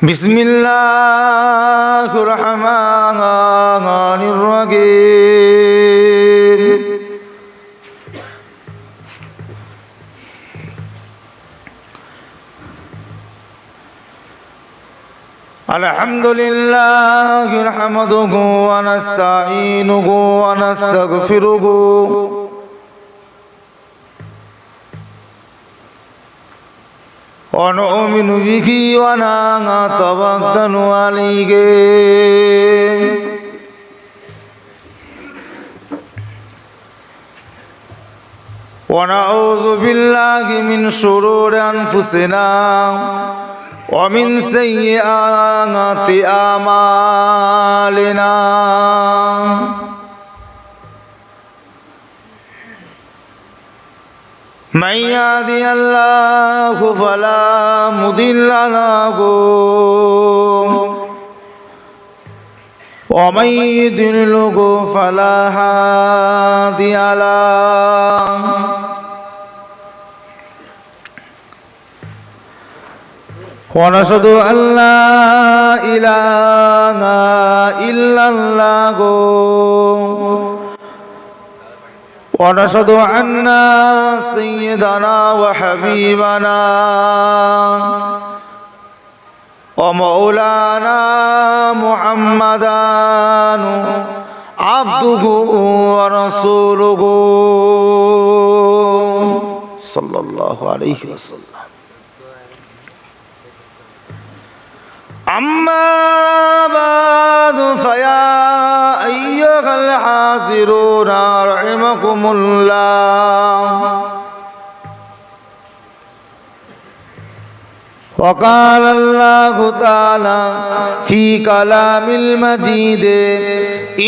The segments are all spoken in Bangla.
বিসমিল্লাহির রহমানির রহিম। আলহামদুলিল্লাহি নাহমাদুহু ওয়া নাস্তাঈনুহু ওয়া নাস্তাগফিরুহু ونؤمن به ونتوكل عليه ونعوذ بالله من شرور أنفسنا ومن سيئات أعمالنا من يهده الله فلا مضل له ومن يضلل فلا هادي له ونشهد أن لا إله إلا الله ونشهد أن سيدنا وحبيبنا ومولانا محمدا عبده ورسوله صلى الله عليه وسلم. أما بعد فيا أيها الحاضرون رحمكم الله. وقال الله تعالى في كلام المجيد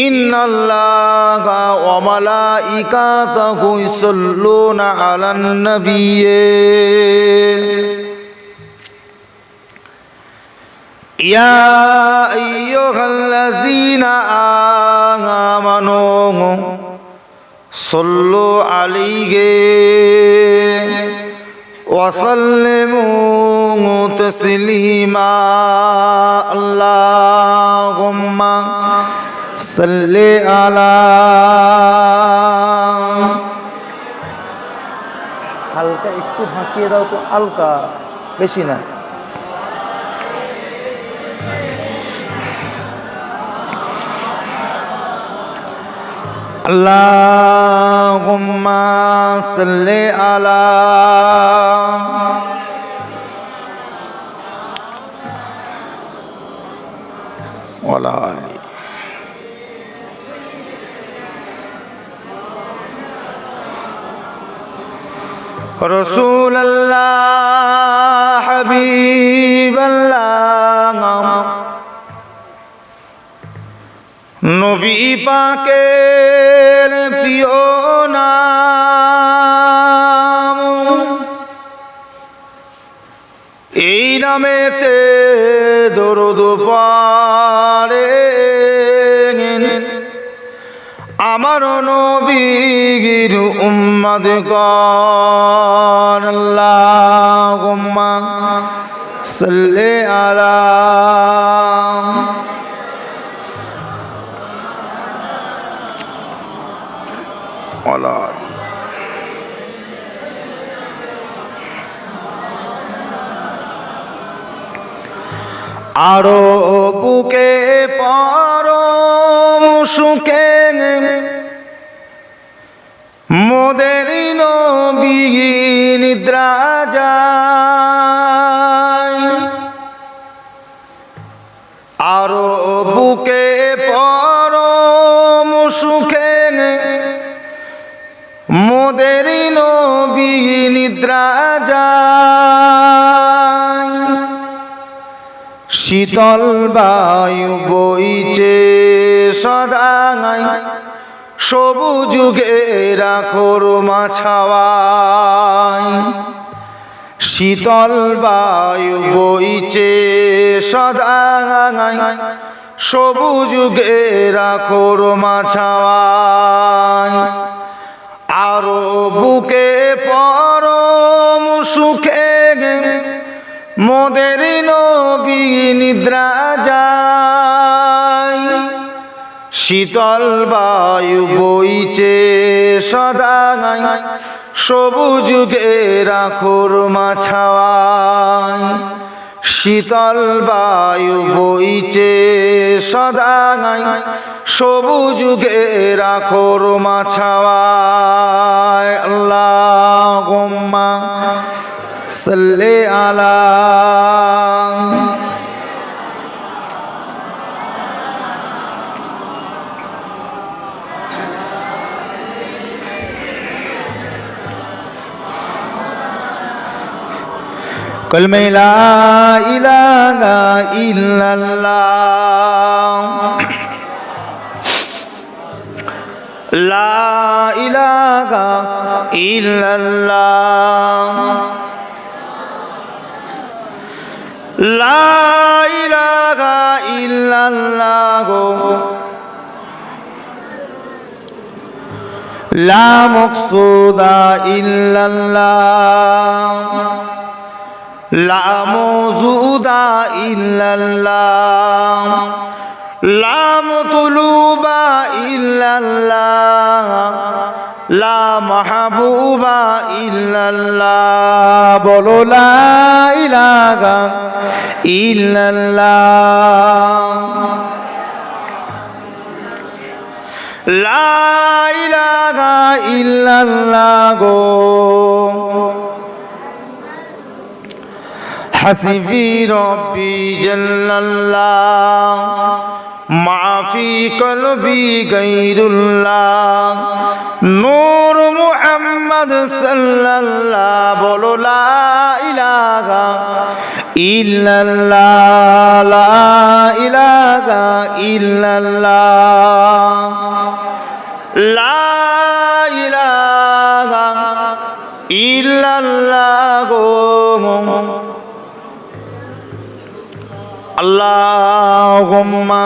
إن الله وملائكته يصلون على النبي يا أيها الذين آمنوا صلوا عليه وسلموا تسليما اللهم صل على হালকা একটু হাসিয়ে দাও তো, হালকা, বেশি না। Allahumma salli ala wala ali Rasulullah Habiballah নবী পাকের প্রিয় নাম, এই নামেতে দরুদ পড়ে আমার নবীর উম্মতগণ। আল্লাহুম্মা সাল্লি আলা আরো বুকে পরম সুখে মোদের নবী নিদ্রা যায়, আরো বুকে পরম সুখে মোদের নবী নিদ্রা যায়। শীতল বায়ু বইছে সদাই সবুজ ঘেরাখোর মাছাওয়ায়, শীতল বায়ু বইছে সদাই সবুজ ঘেরাখোর মাছাওয়ায়। আরো বুকে পরম সুখে মোদের নবী নিদ্রা যায়, শীতল বায়ু বইছে সদা, সবুজ রাখোর মাছাওয়ায়। শীতল বায়ু বইছে সদা, সবুজ রাখোর মাছাওয়ায়। আল্লাহুম্মা সাল্লি আলা কলমে লা ইলাহা ইল্লাল্লাহ, লা ইলাহা ইল্লাল্লাহ, লা ইলাহা ইল্লাল্লাহ, লা মাকসুদা ইল্লাল্লাহ, লা মওজুদা ইল্লাল্লাহ, লা মাতলুবা ইল্লাল্লাহ, লা মাহবুবা ইল্লাল্লাহ। বলো লা ইলাহা ইল্লাল্লাহ, লা ইলাহা ইল্লাল্লাহ। হাসবি রব্বি জাল্লাল্লাহ, মাফি কলবি গায়রুল্লাহ, নূর মুহাম্মদ সাল্লাল্লাহ। বলো লা ইলাহা ইল্লাল্লাহ, লা ইলাহা ইল্লাল্লাহ, লা ইলাহা ইল্লাল্লাহ। আল্লাহুম্মা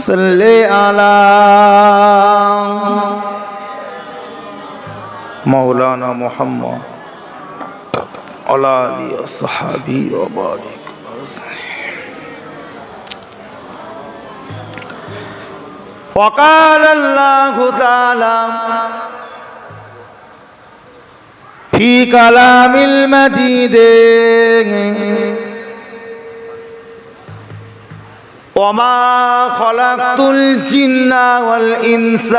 সাল্লি আলা মাওলানা মুহাম্মদ ওয়া আলিহি ওয়া সাহবিহি ওয়া বারিক। وقال الله تعالى في كلام المجيد وما خلقت الجن والإنس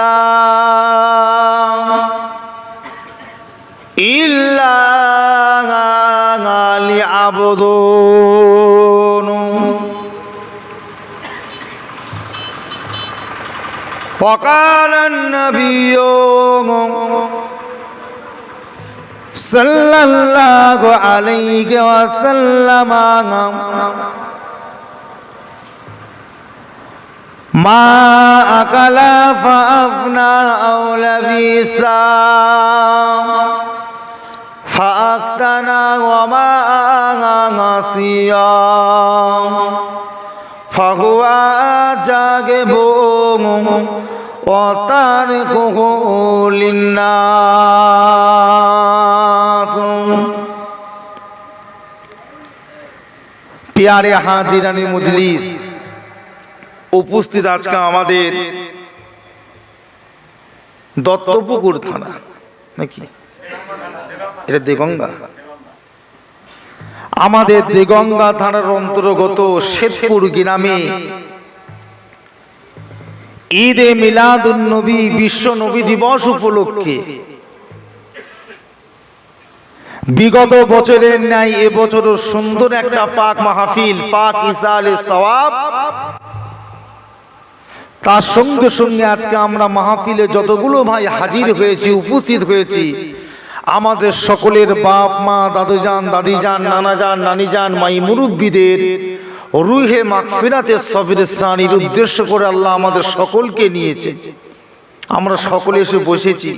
إلا ليعبدون. وقال النبي صلى الله عليه وسلم ما أكل فأفنى أو لبس فأكتنى وما نسيا فهو جاغب وتركه للناس. प्यारे हाजिरानी मजलिस, উপস্থিত আজকে আমাদের দত্তপুকুর থানা নাকি এটা দেগঙ্গা, আমাদের দেগঙ্গা থানার অন্তর্গত শেরপুর গ্রামে ঈদে মিলাদুন নবী বিশ্ব নবী দিবস উপলক্ষে বিগত বছরের ন্যায় এবছরও সুন্দর একটা পাক মাহফিল, পাক ইসালে সওয়াব, তার সঙ্গে সঙ্গে আজকে আমরা মাহফিলে যতগুলো ভাই হাজির হয়েছি, উপস্থিত হয়েছি, আমাদের সকলের বাপ মা, দাদুজান, দাদিজান, নানাজান, নানিজান, মাই মুরব্বীদের রুহে মাগফিরাতের সবিরের সানির উদ্দেশ্য করে আল্লাহ আমাদের সকলকে নিয়েছে। আমরা সকলে এসে বসেছি।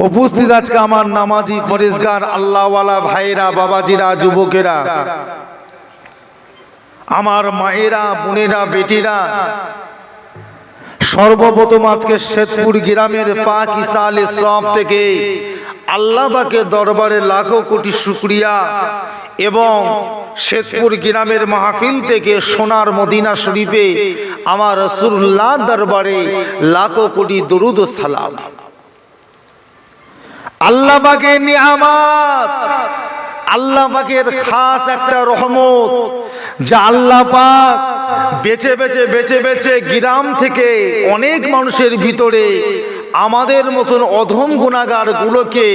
উপস্থিত আজকে আমার নামাজি ফরেজগার আল্লাহওয়ালা ভাইরা, বাবাজিরা, যুবকেরা, আমার মায়েরা, বোনেরা, বেটিরা, সর্বপ্রথম আজকে শেরপুর গ্রামের পাক ইসালে সওয়াব থেকে আল্লাহ পাকের দরবারে লাখো কোটি শুকরিয়া। এবং শেরপুর গ্রামের মাহফিল থেকে সোনার মদিনা শরীফে আমার রাসূলুল্লাহ দরবারে লাখো কোটি দরুদ ও সালাম। আল্লাহ পাকের নিয়ামত, আল্লাহ পাকের খাস একটা রহমত, যা আল্লাহ পাক বেছে বেছে বেছে বেছে গ্রাম থেকে অনেক মানুষের ভিতরে আমাদের মতন অধম গুনাহগার গুলোকে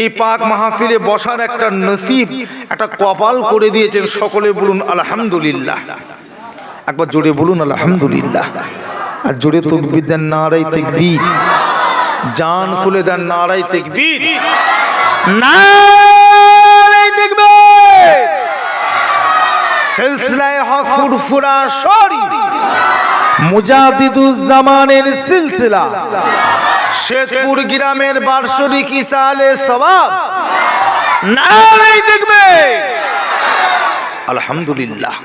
এই পাক মাহফিলে বসার একটা নসিব, একটা কপাল করে দিয়েছেন। সকলে বলুন আলহামদুলিল্লাহ। একবার জোরে বলুন আলহামদুলিল্লাহ। আর জোরে তাকবীর দেন, নারায়ে তাকবীর। জান খুলে দেন, নারায়ে তাকবীর, নারায়ে তাকবীর। সিলসিলায়ে হক ফুরফুরা শরী মুজাদ্দিদুজ জামানের সিলসিলা শেরপুর গ্রামের বার্ষিক ইসালে সওয়াব, নারায়ে তাকবীর। আলহামদুলিল্লাহ।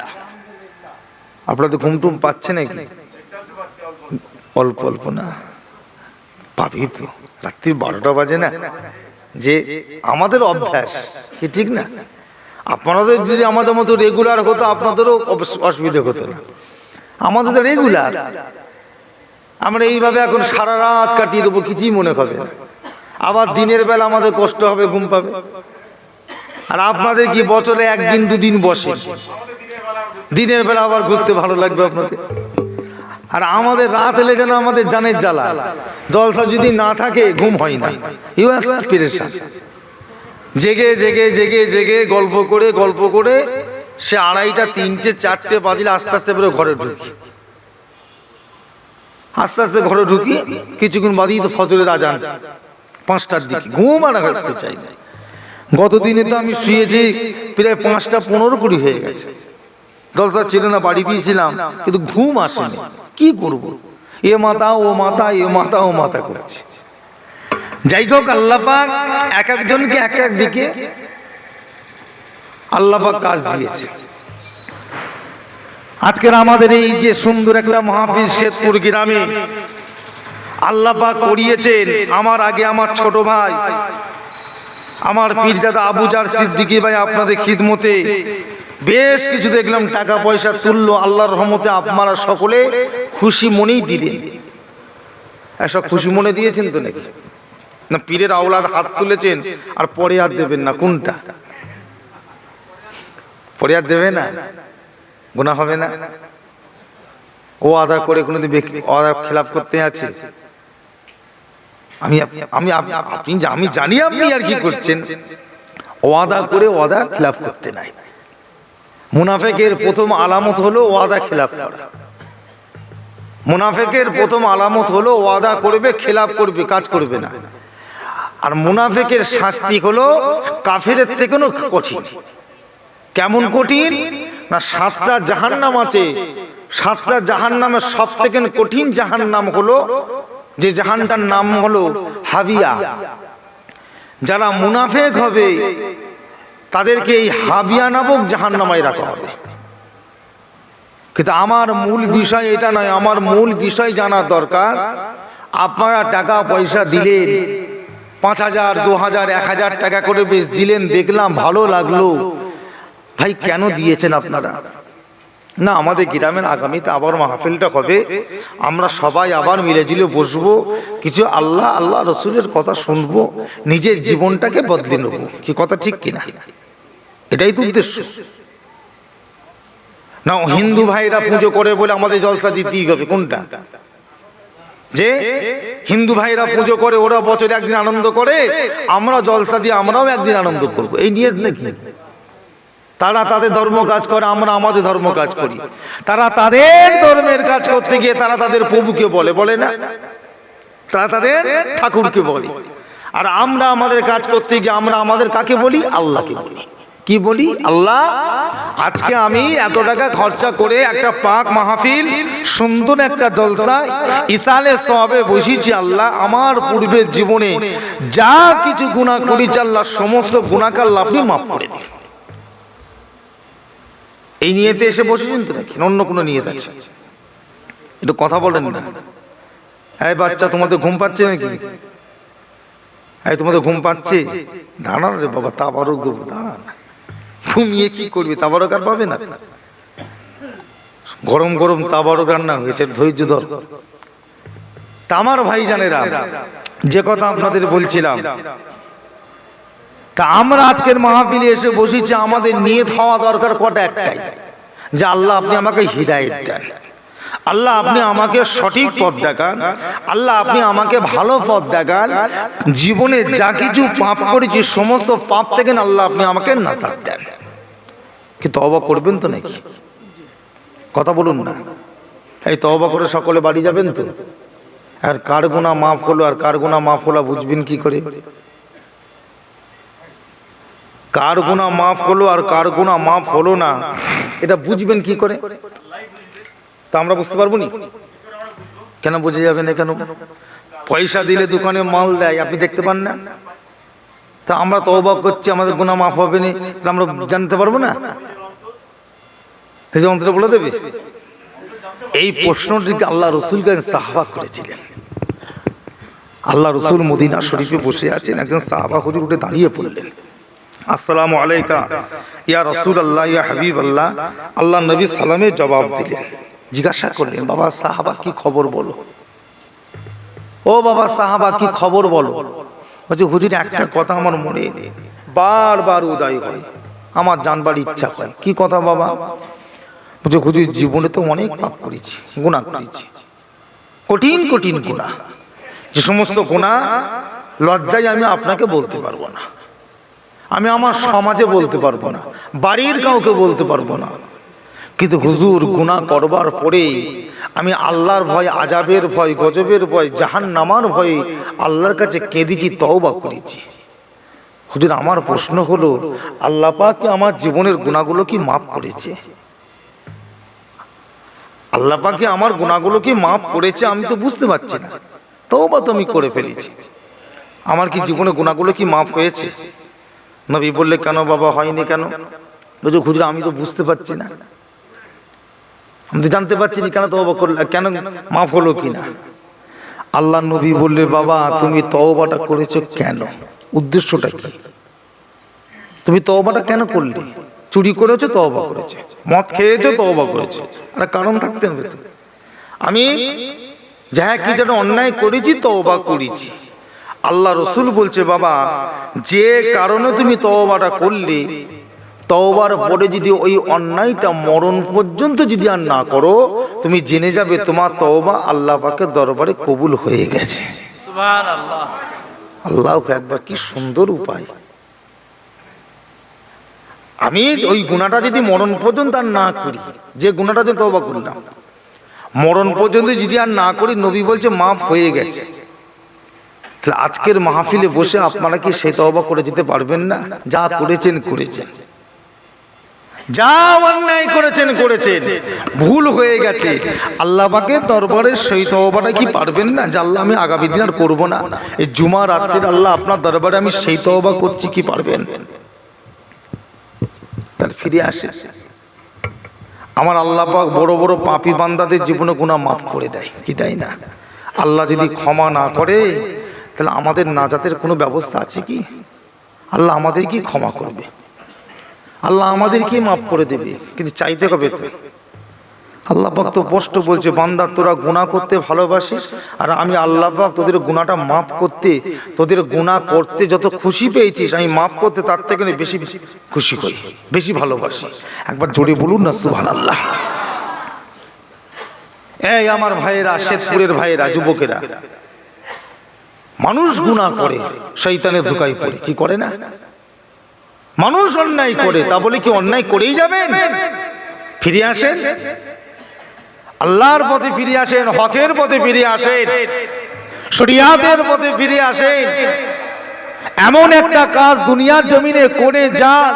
আপনাদের ঘুম টুম পাচ্ছে নাকি? অল্প অল্প না পাবি তো, রাত্রি 12টা বাজে না, যে আমাদের অভ্যাস কি ঠিক না? আপনাদের যদি আমাদের মতো রেগুলার হতো আপনাদেরও অসুবিধা হতো না। আমাদের তো রেগুলার, আমরা এইভাবে এখন সারা রাত কাটিয়ে দেবো, কিছুই মনে হবে না। আবার দিনের বেলা আমাদের কষ্ট হবে, ঘুম পাবে। আর আপনাদের কি বছরে একদিন দুদিন বসে, দিনের বেলা আবার ঘুরতে ভালো লাগবে আপনাদের। আর আমাদের রাত এলে যেন আমাদের জানের জ্বালা, জলসা যদি না থাকে ঘুম হয় না, পেরেশান। জেগে জেগে জেগে জেগে গল্প করে গল্প করে সে 2:30 3টে 4টে বাজলে আস্তে আস্তে করে ঘরে ঢুকি, আস্তে আস্তে ঘরে ঢুকি। কিছুক্ষণ বাদেই তো ফজরের আজান, 5টার দিকে। ঘুম আর আসতে চাই না। গতদিনে তো আমি শুয়েছি প্রায় 5টা 15 হয়ে গেছে। জলসা ছিল না, বাড়ি দিয়েছিলাম, কিন্তু ঘুম আসেনি। কি করব? এ মাথা ও মাথা, এ মাথা ও মাথা করছে। যাই হোক, আল্লাহ পাক এক একজনকে এক এক দিকে আল্লাহ পাক কাজ দিয়েছে। আজকের আমাদের এই যে সুন্দর একটা মাহফিল শেরপুর গ্রামে আল্লাহ পাক করিয়েছেন। আমার আগে আমার ছোট ভাই, আমার পীরজাদা আবু জার সিদ্দিকী ভাই আপনাদের খিদমতে বেশ কিছু দেখলাম টাকা পয়সা তুললো। আল্লাহর রহমতে আপনারা সকলে খুশি মনেই দিলেন। এসব খুশি মনে দিয়েছেন তো নাকি? না পীরের আওলাদ হাত তুলেছেন আর পরে আর দেবেন না? কোনটা? পরে আর দেবে না, গুনাহ হবে না? ও আদা করে কোনোদিন ওয়াদা খেলাফ করতে আছে? আমি জানি আপনি আর কি করছেন। ওয়াদা করে ওয়াদা খেলাফ করতে নাই। মুনাফিকের প্রথম আলামত হলো ওয়াদা খেলাফ করা। মুনাফিকের প্রথম আলামত হলো ওয়াদা করবে, খেলাফ করবে, কাজ করবে না। আর মুনাফিকের শাস্তি হলো কাফিরের থেকেও কঠিন। কেমন কঠিন? না 7টা জাহান্নাম আছে। 7টা জাহান্নামের সব থেকে কঠিন জাহান্নাম হলো যে জাহান্নামটার নাম হলো হাবিয়া। যারা মুনাফিক হবে তাদেরকে এই হাবিয়া নামক জাহান্নামায় রাখা হবে। কিন্তু আমার মূল বিষয় এটা নয়। আমার মূল বিষয় জানা দরকার, আপনারা টাকা পয়সা দিলেন, 5,000 2,000 1,000 টাকা করে বেশ দিলেন, দেখলাম ভালো লাগলো। ভাই কেন দিয়েছেন আপনারা? না, আমাদের গ্রামের আগামীতে আবার মাহফিলটা হবে, আমরা সবাই আবার মিলেঝুলে বসবো, কিছু আল্লাহ আল্লাহ রসুলের কথা শুনবো, নিজের জীবনটাকে বদলে নেব। কি কথা ঠিক কিনা? এটাই তো উদ্দেশ্য না। হিন্দু ভাইরা পুজো করে বলে আমাদের জলসা দিতেই হবে? কোনটা? যে হিন্দু ভাইরা পুজো করে, ওরা বছরে একদিন আনন্দ করে, আমরা জলসা দিয়ে আমরাও একদিন আনন্দ করবো, এই নিয়ত নাকি? তারা তাদের ধর্ম কাজ করে, আমরা আমাদের ধর্ম কাজ করি। তারা তাদের ধর্মের কাজ করতে গিয়ে তারা তাদের প্রভুকে বলে, বলে না? তারা তাদের ঠাকুরকে বলে। আর আমরা আমাদের কাজ করতে গিয়ে আমরা আমাদের কাকে বলি? আল্লাহকে বলি। কি বলি? আল্লাহ, আজকে আমি এত টাকা খরচা করে একটা পাক মাহফিল, সুন্দর একটা জলসা ইসালে সওয়াবে বসেছি। আল্লাহ, আমার পূর্বের জীবনে যা কিছু গুনাহ করেছি আল্লাহ, সমস্ত গুনাহকে আল্লাহ আপনি মাফ করে দিন। এই নিয়তে এসে বসেছেন তো নাকি অন্য কোনো নিয়ত আছে? একটু কথা বলেন না। এই বাচ্চা, তোমাদের ঘুম পাচ্ছে নাকি? এই তোমাদের ঘুম পাচ্ছে? দাঁড়ান রে বাবা, তা বারক দেবো, দাঁড়ান। ঘুমিয়ে কি করবে, তাবারক আর পাবে না। গরম গরম তাবারক রান্না হয়েছে, ধৈর্য ধর। তা আমার ভাইজানেরা, যে কথা আপনাদের বলছিলাম, তা আমরা আজকের মাহফিলে এসে বসেছি, আমাদের নিয়ত হওয়া দরকার কটা, একটাই, যে আল্লাহ আপনি আমাকে হিদায়াত দেন, আল্লাহ আপনি আমাকে সঠিক পথ দেখান, আল্লাহ আপনি আমাকে ভালো পথ দেখান, জীবনে যা কিছু পাপ করেছি সমস্ত পাপ থেকে আল্লাহ আপনি আমাকে নাজাত দেন। কি তওবা করবেন তো নাকি? কথা বলুন না। এই তওবা করে সকলে বাড়ি যাবেন তো? আর কার গুনাহ মাফ হলো আর কার গুনাহ মাফ হলো বুঝবেন কি করে? কার গুনাহ মাফ হলো আর কার গুনাহ মাফ হলো না এটা বুঝবেন কি করে? তা আমরা বুঝতে পারবো নি? কেন বুঝে যাবেন না? কেন? পয়সা দিলে দোকানে মাল দেয়, আপনি দেখতে পান না? তা আমরা তওবা করছি, আমাদের গুনাহ মাফ হবে না, তা আমরা জানতে পারবো না? এই অন্তরে বলে দেবে। এই প্রশ্নটিকে আল্লাহ রসুলকে সাহাবা করেছিলেন। আল্লাহ রসুল মদিনা শরীফে বসে আছেন, একজন সাহাবা হুজুর উঠে দাঁড়িয়ে পড়লেন, আসসালামু আলাইকা ইয়া রাসূলুল্লাহ ইয়া হাবিবাল্লাহ। আল্লাহ নবী সালামের জবাব দিলেন, জিজ্ঞাসা করলেন, বাবা সাহাবা কি খবর বলো? ও বাবা সাহাবা কি খবর বলো? বলছে হুজুর একটা কথা আমার মনে বারবার উদয় হয়, আমার জানবার ইচ্ছা হয়। কি কথা বাবা? বলছে হুজুর জীবনে তো অনেক পাপ করেছি, গুনাহ করেছি, কঠিন কঠিন গুনাহ, যে সমস্ত গুনাহ লজ্জায় আমি আপনাকে বলতে পারবো না, আমি আমার সমাজে বলতে পারবো না, বাড়ির কাউকে বলতে পারবো না। কিন্তু হুজুর গুনাহ করবার পরে আমি আল্লাহর ভয়, আযাবের ভয়, গজবের ভয়, জাহান্নামের ভয়ে আল্লাহর কাছে কেঁদেছি, তওবা করেছি। হুজুর আমার প্রশ্ন হলো, আল্লাহ পাক কি আমার জীবনের গুনাহগুলো কি মাফ করেছে? আল্লাহ পাক কি আমার গুনাহগুলো কি মাফ করেছে? আমি তো বুঝতে পারছি না। তওবা তো আমি করে ফেলেছি, আমার কি জীবনে গুনাহগুলো কি মাফ হয়েছে? নবী বললে, কেন বাবা হয়নি কেন? বলছে হুজুর আমি তো বুঝতে পারছি না, আমি তো জানতে পারছি না কেন তওবা করলে, কেন মাফ হলো কিনা। আল্লাহ নবী বললে, বাবা তুমি তওবাটা করেছো কেন? উদ্দেশ্যটা কি? তুমি তওবাটা কেন করলে? চুরি করেছো তওবা করেছো, মদ খেয়েছো তওবা করেছো, আর কারণ থাকতে হবে তো। আমি যা কিছু একটা অন্যায় করেছি তওবা করেছি। আল্লাহ রসুল বলছে, বাবা যে কারণে তুমি তওবাটা করলে, তওবার পরে যদি ওই অন্যায়টা মরণ পর্যন্ত যদি আর না করো, তুমি জেনে যাবে তোমার তওবা আল্লাহ পাকের দরবারে কবুল হয়ে গেছে। সুবহানাল্লাহ। আল্লাহু আকবার, কি সুন্দর উপায়। আমি ওই গুনাহটা যদি মরণ পর্যন্ত আর না করি, যে গুনাহটা যদি তওবা করলাম মরণ পর্যন্ত যদি আর না করি, নবী বলছে মাফ হয়ে গেছে। তাহলে আজকের মাহফিলে বসে আপনারা কি সেই তওবা করে যেতে পারবেন না? যা করেছেন করেছেন, যা অন্যায় করেছেন করেছেন, ভুল হয়ে গেছে, আল্লাহ পাকের দরবারে সেই তওবাটা কি পারবেন না? যে আল্লাহ আমি আগামী দিন আর করবো না, এই জুমা রাতের আল্লাহ আপনার দরবারে আমি সেই তওবা করছি, কি পারবেন? তাহলে ফিরে আসে। আমার আল্লাহ পাক বড় বড় পাপী বান্দাদের জীবনে গুনাহ মাফ করে দেয়, কি দেয় না? আল্লাহ যদি ক্ষমা না করে তাহলে আমাদের নাজাতের কোনো ব্যবস্থা আছে কি? আল্লাহ আমাদের কি ক্ষমা করবে? আল্লাহ আমাদের কি মাফ করে দেবে? কিন্তু চাইতে হবে তো। আল্লাহ পাক তো স্পষ্ট বলছে, বান্দা তোরা গুনাহ করতে ভালোবাসিস, আর আমি আল্লাহ পাক তোদের গুনাহটা মাফ করতে, তোদের গুনাহ করতে যত খুশি পেয়েছিস, আমি মাফ করতে তার থেকে বেশি খুশি হই, বেশি ভালোবাসি। একবার জোরে বলুন না সুবহানাল্লাহ। এই আমার ভাইয়েরা, শেরপুরের ভাইয়েরা, যুবকেরা, মানুষ গুনাহ করে শয়তানের ধোঁকায় পড়ে, কি করে না? মানুষ অন্যায় করে, তা বলে কি অন্যায় করেই যাবেন? ফিরে আসেন, আল্লাহর পথে ফিরে আসেন, হকের পথে ফিরে আসেন, শরিয়াতের পথে ফিরে আসেন। এমন একটা কাজ দুনিয়ার জমিনে করে যান,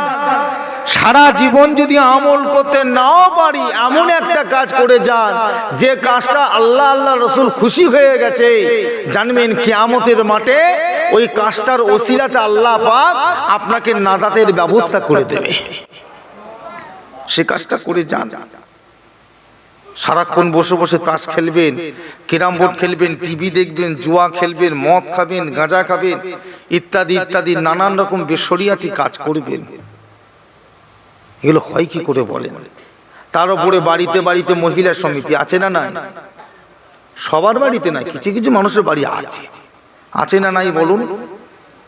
সারা জীবন যদি আমল করতে নাও পারি, এমন একটা কাজ করে যান যে কাজটা আল্লাহ আল্লাহ রসুল খুশি হয়ে গেছে, জানবেন কিয়ামতের মাঠে ওই কাজটার ওসিলাতে আল্লাহ পাক আপনাকে নাজাতের ব্যবস্থা করে দেবে। সে কাজটা করে যান। সারাক্ষণ বসে বসে তাস খেলবেন, ক্যারাম বোর্ড খেলবেন, টিভি দেখবেন, জুয়া খেলবেন, মদ খাবেন, গাঁজা খাবেন, ইত্যাদি ইত্যাদি নানান রকম বেশরিয়াতি কাজ করবেন, এগুলো হয় কি করে বলেন? তার উপরে বাড়িতে বাড়িতে মহিলা সমিতি আছে না নাই? সবার বাড়িতে নাই, কিছু কিছু মানুষের বাড়ি আছে, আছে না নাই বলুন?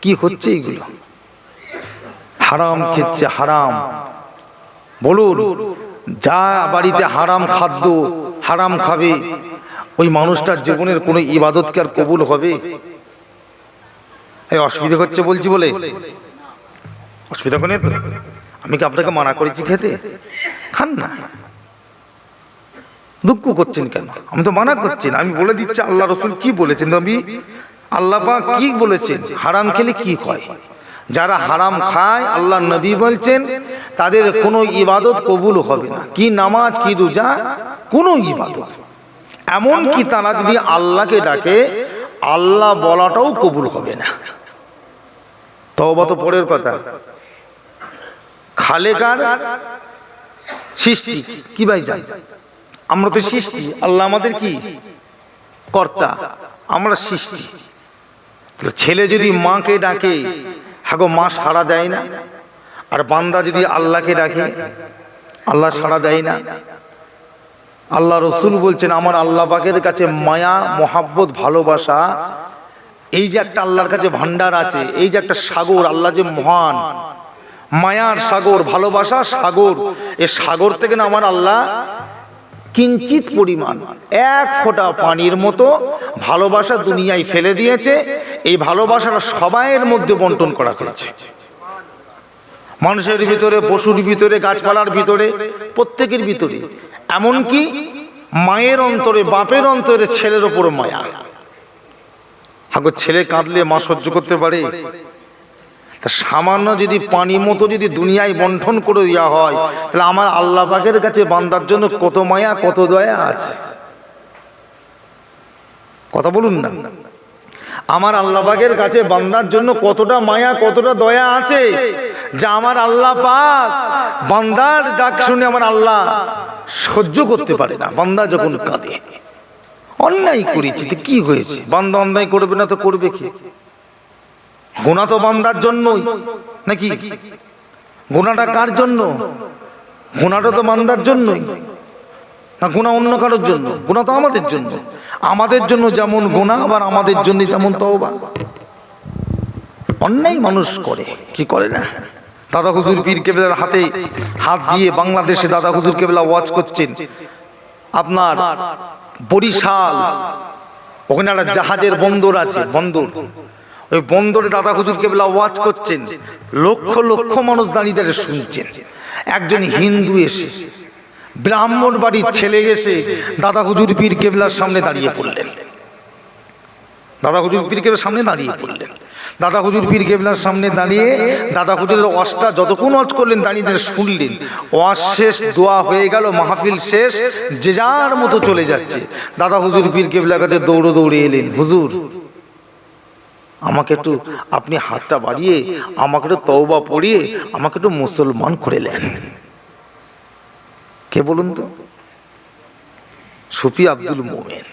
কি হচ্ছে এগুলো? হারাম খেচ্ছে, হারাম। বলুন, যা বাড়িতে হারাম খাদ্য হারাম খাবে ওই মানুষটার জীবনের কোনো ইবাদত কি আর কবুল হবে? এই অসুবিধা হচ্ছে বলছি বলে, অসুবিধা করে তো? আমি কি আপনাকে মানা করেছি খেতে? খান না, দুঃখ করছেন কেন? আমি তো মানা করছি না, আমি বলে দিচ্ছি আল্লাহ রসুল কি বলেছেন, নবী আল্লাহ পাক কি বলেছেন, হারাম খেলে কি হয়। যারা হারাম খায় আল্লাহ নবী বলছেন তাদের কোনো ইবাদত কবুল হবে না, কি নামাজ কি রোজা, কোনো ইবাদত। এমন কি তারা যদি আল্লাহকে ডাকে আল্লাহ বলাটাও কবুল হবে না। তওবা তো পরের কথা, খালেকার সৃষ্টি কি ভাই জান? আমরা তো সৃষ্টি, আল্লাহ আমাদের কি কর্তা, আমরা সৃষ্টি। ছেলে যদি মাকে ডাকে, হাগো মা সাড়া দেয় না, আর বান্দা যদি আল্লাহকে ডাকে আল্লাহ সাড়া দেয় না। আল্লাহ রসুল বলছেন আমার আল্লাহ পাকের কাছে মায়া মোহাব্বত ভালোবাসা, এই যে একটা আল্লাহর কাছে ভান্ডার আছে, এই যে একটা সাগর, আল্লাহ যে মহান, মায়ার সাগর, ভালোবাসা সাগর, এই সাগর থেকে না আমার আল্লাহ কিঞ্চিত পরিমাণ এক ফোঁটা পানির মতো ভালোবাসা দুনিয়ায় ফেলে দিয়েছে। এই ভালোবাসাটা সবাইয়ের মধ্যে বন্টন করা হয়েছে, মানুষের ভিতরে, পশুর ভিতরে, গাছপালার ভিতরে, প্রত্যেকের ভিতরে। এমনকি মায়ের অন্তরে, বাপের অন্তরে ছেলের ওপর মায়া। হাগো ছেলে কাঁদলে মা সহ্য করতে পারে? তা সামান্য যদি পানি মতো যদি দুনিয়ায় বন্টন করে দেওয়া হয়, তাহলে আমার আল্লাহ পাকের কাছে বান্দার জন্য কত মায়া কত দয়া আছে। কথা বলুন না, আমার আল্লাহ পাকের কাছে বান্দার জন্য কতটা মায়া কতটা দয়া আছে, যা আমার আল্লাহ পাক বান্দার ডাক শুনে আমার আল্লাহ সহ্য করতে পারে না। বান্দা যখন কাঁদে, অন্যায় করেছি তো কি হয়েছে, বান্দা অন্যায় করবে না তো করবে কি? গুনাহ তো বান্দার জন্যই নাকি? গুনাহটা কার জন্য? গুনাহটা তো বান্দার জন্যই না, গুনাহ অন্য কারোর জন্য? গুনাহ তো আমাদের জন্য। আমাদের জন্য যেমন গুনাহ, আবার আমাদের জন্য তেমন তওবা। অন্যায় মানুষ করে কি করে না? দাদা হুজুর পীর কেবলার হাতে হাত দিয়ে বাংলাদেশে দাদা হুজুর কেবলা ওয়াজ করছেন। আপনার বরিশাল ওখানে একটা জাহাজের বন্দর আছে, বন্দর, ওই বন্দরে দাদা হুজুর কেবলা ওয়াজ করছেন, লক্ষ লক্ষ মানুষ দাঁড়িয়ে দাঁড়িয়ে শুনছেন। একজন হিন্দু এসে, ব্রাহ্মণ বাড়ির ছেলে এসে দাদা হুজুর পীর কেবলার সামনে দাঁড়িয়ে পড়লেন। দাদা হুজুর পীর কেবলার সামনে দাঁড়িয়ে পড়লেন। দাদা হুজুর পীর কেবলার সামনে দাঁড়িয়ে দাদা হুজুরের ওয়াজটা যতক্ষণ ওয়াজ করলেন দাঁড়িয়ে দাঁড়িয়ে শুনলেন। ওয়াজ শেষ, দোয়া হয়ে গেল, মাহফিল শেষ, যে যার মতো চলে যাচ্ছে। দাদা হুজুর পীর কেবলার কাছে দৌড়ে দৌড়ে এলেন, হুজুর আমাকে একটু আপনি হাতটা বাড়িয়ে আমাকে একটু তওবা পড়িয়ে আমাকে একটু মুসলমান করে নেন। কে বলুন তো? সুফি আব্দুল মোমেন।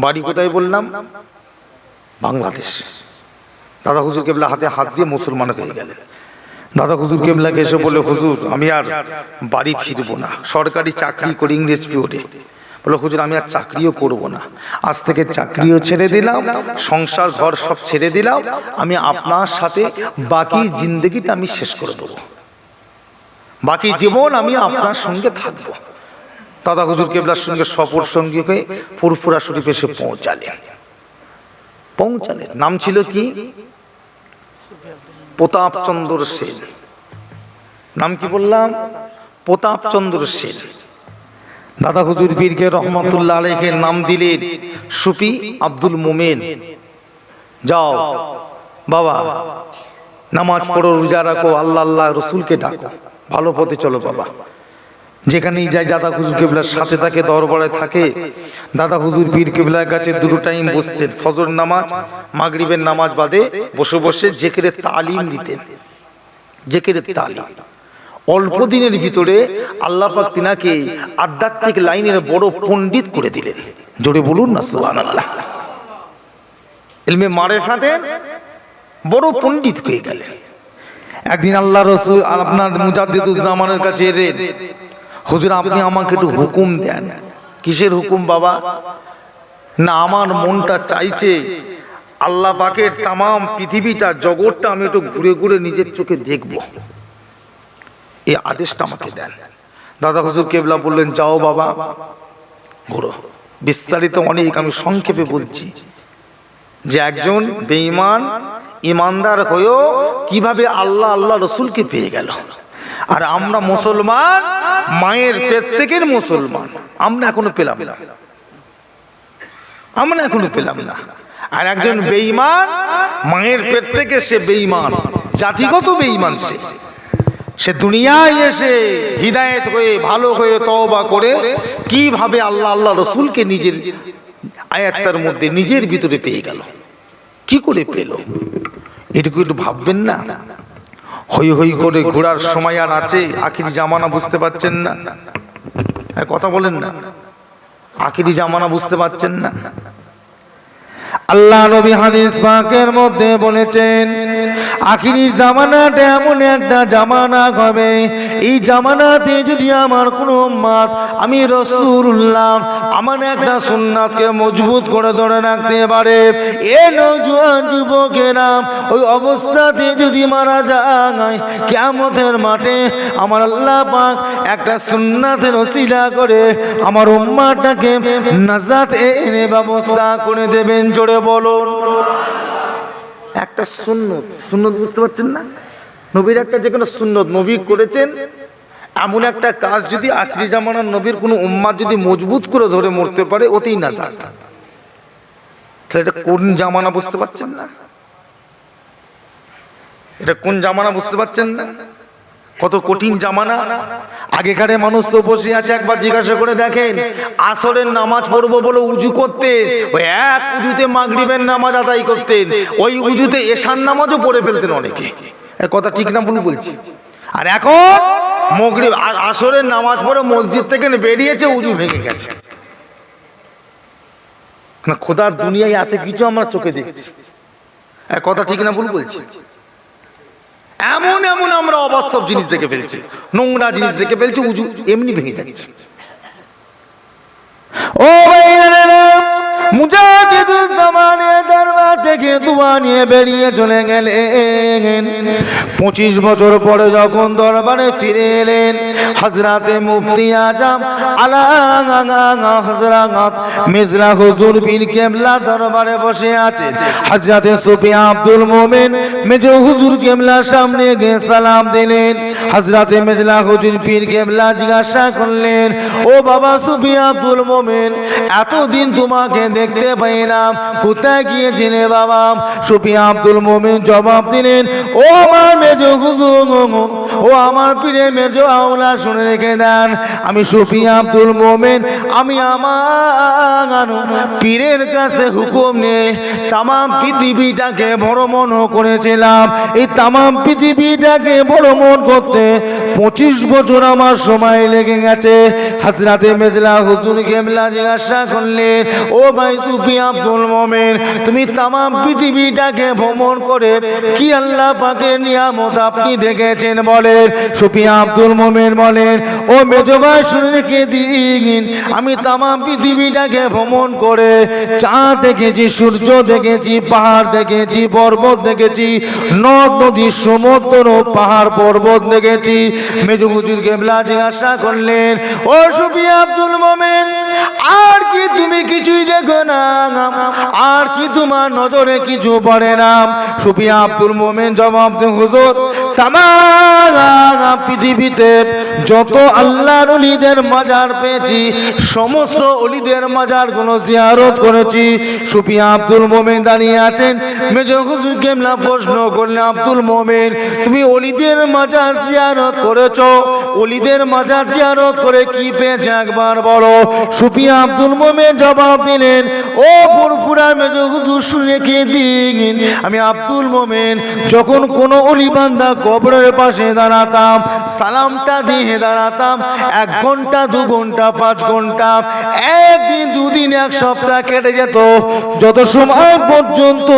বাড়ি কোথায় বললাম? বাংলাদেশ। দাদা হুজুর কেবলা হাতে হাত দিয়ে মুসলমান হয়ে গেলেন। দাদা হুজুর কেবলাকে এসে বলে, হুজুর আমি আর বাড়ি ফিরবো না, সরকারি চাকরি করি ইংরেজ পিরিয়ডে। বলে, হুজুর আমি আর চাকরিও করব না, আজ থেকে চাকরিও ছেড়ে দিলাম, সংসার ঘর সব ছেড়ে দিলাম, আমি আপনার সাথে বাকি জিন্দগিটা আমি শেষ করে দেবো, বাকি জীবন আমি আপনার সঙ্গে থাকবো। দাদা হুজুর কেবলার সঙ্গে সফর সঙ্গী হয়ে ফুরফুরা শরীফ এসে পৌঁছালেন। নাম ছিল কি? প্রতাপচন্দ্র সেন। নাম কি বললাম? প্রতাপচন্দ্র সেন। দাদা হুজুর পীরকে রহমতুল্লাহ আলাইহি নাম দিলেন সুফি আব্দুল মোমেন। যাও বাবা, নামাজ পড়ো, রোজা রাখো, আল্লাহ আল্লাহ রসুলকে ডাকো, ভালো পথে চলো বাবা। যেখানেই যায় দাদা হুজুর কেবলার সাথে থাকে, দরবারে থাকে। দাদা হুজুর পীর কেবলার কাছে দুটো টাইম বসতেন, ফজর নামাজ মাগরিবের নামাজ বাদে বসে বসে জিকিরের তালিম দিতেন। জিকিরের তালিম অল্প দিনের ভিতরে আল্লাহ পাক তিনাকে আধ্যাত্মিক লাইনের বড় পণ্ডিত করে দিলেন। জোরে বলুন না সুবহানাল্লাহ। ইলমে মারিফাতের বড় পণ্ডিত হয়ে গেলেন। একদিন আল্লাহ রসুল আপনার মুজাদ্দিদুজ্জামানের কাছে এলেন, হুজুর আপনি আমাকে একটু হুকুম দেন। কিসের হুকুম বাবা? না আমার মনটা চাইছে আল্লাহ পাকের তামাম পৃথিবীটা জগৎটা আমি একটু ঘুরে ঘুরে নিজের চোখে দেখব, এই আদেশটা আমাকে দেন। দাদা হুজুর কেবলা বললেন, যাও বাবা ঘুরো। বিস্তারিত অনেক আমি সংক্ষেপে বলছি যে একজন বেঈমান ইমানদার হয়েও কিভাবে আল্লাহ আল্লাহ রসুলকে পেয়ে গেল। আর আমরা মুসলমান, মায়ের পেট থেকে মুসলমান, আমরা এখনো পেলাম না, আমরা এখনো পেলাম না। আর একজন বেঈমান মায়ের পেট থেকে, সে বেঈমান, জাতিগত বেঈমান, সে দুনিয়ায় এসে হিদায়েত হয়ে ভালো হয়ে তওবা করে কিভাবে আল্লাহ আল্লাহ রসুলকে নিজের আয়াতের মধ্যে নিজের ভিতরে পেয়ে গেল, কি করে পেল? এটুকু একটু ভাববেন না? হই হই করে ঘোরার সময় আর আছে? আখিরি জামানা বুঝতে পারছেন না? কথা বলেন না, আখিরি জামানা বুঝতে পারছেন না? আল্লাহ নবী হাদিস পাকের মধ্যে বলেছেন, আখিরি জামানাটা এমন একটা জামানা হবে, এই জামানাতে যদি আমার কোনো উম্মত, আমি রাসূলুল্লাহ, আমার একটা সুন্নাতকে মজবুত করে ধরে রাখতে পারে, এ নওজোয়ান যুবকেরা ওই অবস্থাতে যদি মারা যায়, কিয়ামতের মাঠে আমার আল্লাহ পাক একটা সুন্নাতের ওসিলা করে আমার উম্মতটাকে নাজাত এনে ব্যবস্থা করে দেবেন। জোরে বলুন। একটা সুন্নত, সুন্নত বুঝতে পারছেন না? নবীর একটা যে কোনো সুন্নত নবী করেছেন, এমন একটা কাজ যদি আখিরি জামানার নবীর কোনো উম্মাত যদি মজবুত করে ধরে মরতে পারে, ওতেই নাজাত। তাহলে এটা কোন জামানা বুঝতে পারছেন না? এটা কোন জামানা বুঝতে পারছেন না? কত কঠিন জামানা। আগেকারে মানুষ তো বসে আছে, একবার জিজ্ঞাসা করে দেখেন, আসরের নামাজ পড়বো বলে উজু করতেন, ওই এক উজুতে মাগরিবের নামাজ আদায় করতেন, ওই উজুতে এশার নামাজও পড়ে ফেলতেন অনেকে। এর কথা ঠিক না ভুল বলছি? আর এখন মাগরিব আসরের নামাজ পড়ে মসজিদ থেকে বেরিয়েছে, উজু ভেঙে গেছে। না খোদার দুনিয়ায় এত কিছু আমরা চোখে দেখছি। এর কথা ঠিক না ভুল বলছি? এমন এমন আমরা অবাস্তব জিনিস দেখে ফেলছি, নোংরা জিনিস দেখে ফেলছি, উজু এমনি ভেঙে যাচ্ছে। ও ভাইয়েরা, মুজাদ্দিদুজ্জামানের দরবার থেকে দোয়া নিয়ে বেরিয়ে চলে গেলেন। 25 বছর পরে যখন দরবারে ফিরে এলেন, হযরতে মুফতি আজম আলা হযরত মির্জা হুজুর পীর কেবলা দরবারে বসে আছে। হযরতে সুফি আব্দুল মোমেন মেজো হুজুর কেবলার সামনে গিয়ে সালাম দিলেন। হযরতে মির্জা হুজুর পীর কেবলা জিজ্ঞাসা করলেন, ও বাবা সুফি আব্দুল মোমেন, এতদিন তোমাকে দেখতে পাই না, কোথায় গিয়েছিলে বাবা? সুফি আব্দুল মোমেন জবাব দিলেন, ও আমার মেজো হুজুর, ও আমার পীরের মেজো আওলা, শুনে রেখে দেন, আমি সুফি আব্দুল মোমেন, আমি আমার পীরের কাছে হুকুম নিয়ে তামাম পৃথিবীটাকে ভ্রমণ করেছিলাম। এই তামাম পৃথিবীটাকে ভ্রমণ করতে 25 বছর আমার সময় লেগে গেছে। হযরতে মির্জা হুজুর কেবলা জিজ্ঞাসা করলেন, ও ভাই সুফি আব্দুল মোমেন, তুমি তামাম পৃথিবীটাকে ভ্রমণ করে কি আল্লাহ পাকের নিয়ামত আপনি দেখেছেন বলেন? সুফি আব্দুল মোমেন বলেন, ও মেজো ভাই শুনে রেখে দিন, আমি তামাম পৃথিবীটাকে ভ্রমণ করে চাঁদ দেখেছি, সূর্য দেখেছি, পাহাড় দেখেছি, পর্বত দেখেছি, নদ নদী, সমুদ্র, পাহাড় পর্বত দেখেছি। মেজো হুজুর কেবলা জিজ্ঞাসা করলেন, ও সুফি আব্দুল মোমেন, আর কি তুমি কিছুই দেখো না? আর কি তোমার নজরে কিছু পড়ে না? সুফি আব্দুল মোমেন জবাব দেন, হুজুর, তামাম পৃথিবীতে যত আল্লাহর ওলিদের মাজার পেয়েছি, সমস্ত ওলিদের মাজার গুলো জিয়ারত করেছি। সুফি আব্দুল মোমেন দাঁড়িয়ে আছেন। মেজো হুজুর কেবলা প্রশ্ন করলেন, আব্দুল মোমেন, তুমি ওলিদের মাজার জিয়ারত করেছো, ওলিদের মাজার জিয়ারত করে কি পেয়েছে একবার বলো? সুফি আব্দুল মোমেন জবাব দিলেন, ও ফুরফুরা মেজো হুজুর শুনে কে দিন, আমি আব্দুল মোমেন যখন কোন ওলি বান্দা কবরের পাশে দাঁড়াতাম, সালামটা দিয়ে দাঁড়াতাম 1 ঘন্টা 2 ঘন্টা 5 ঘন্টা, একদিন 2 দিন 1 সপ্তাহ কেটে যেত, যত সময় পর্যন্ত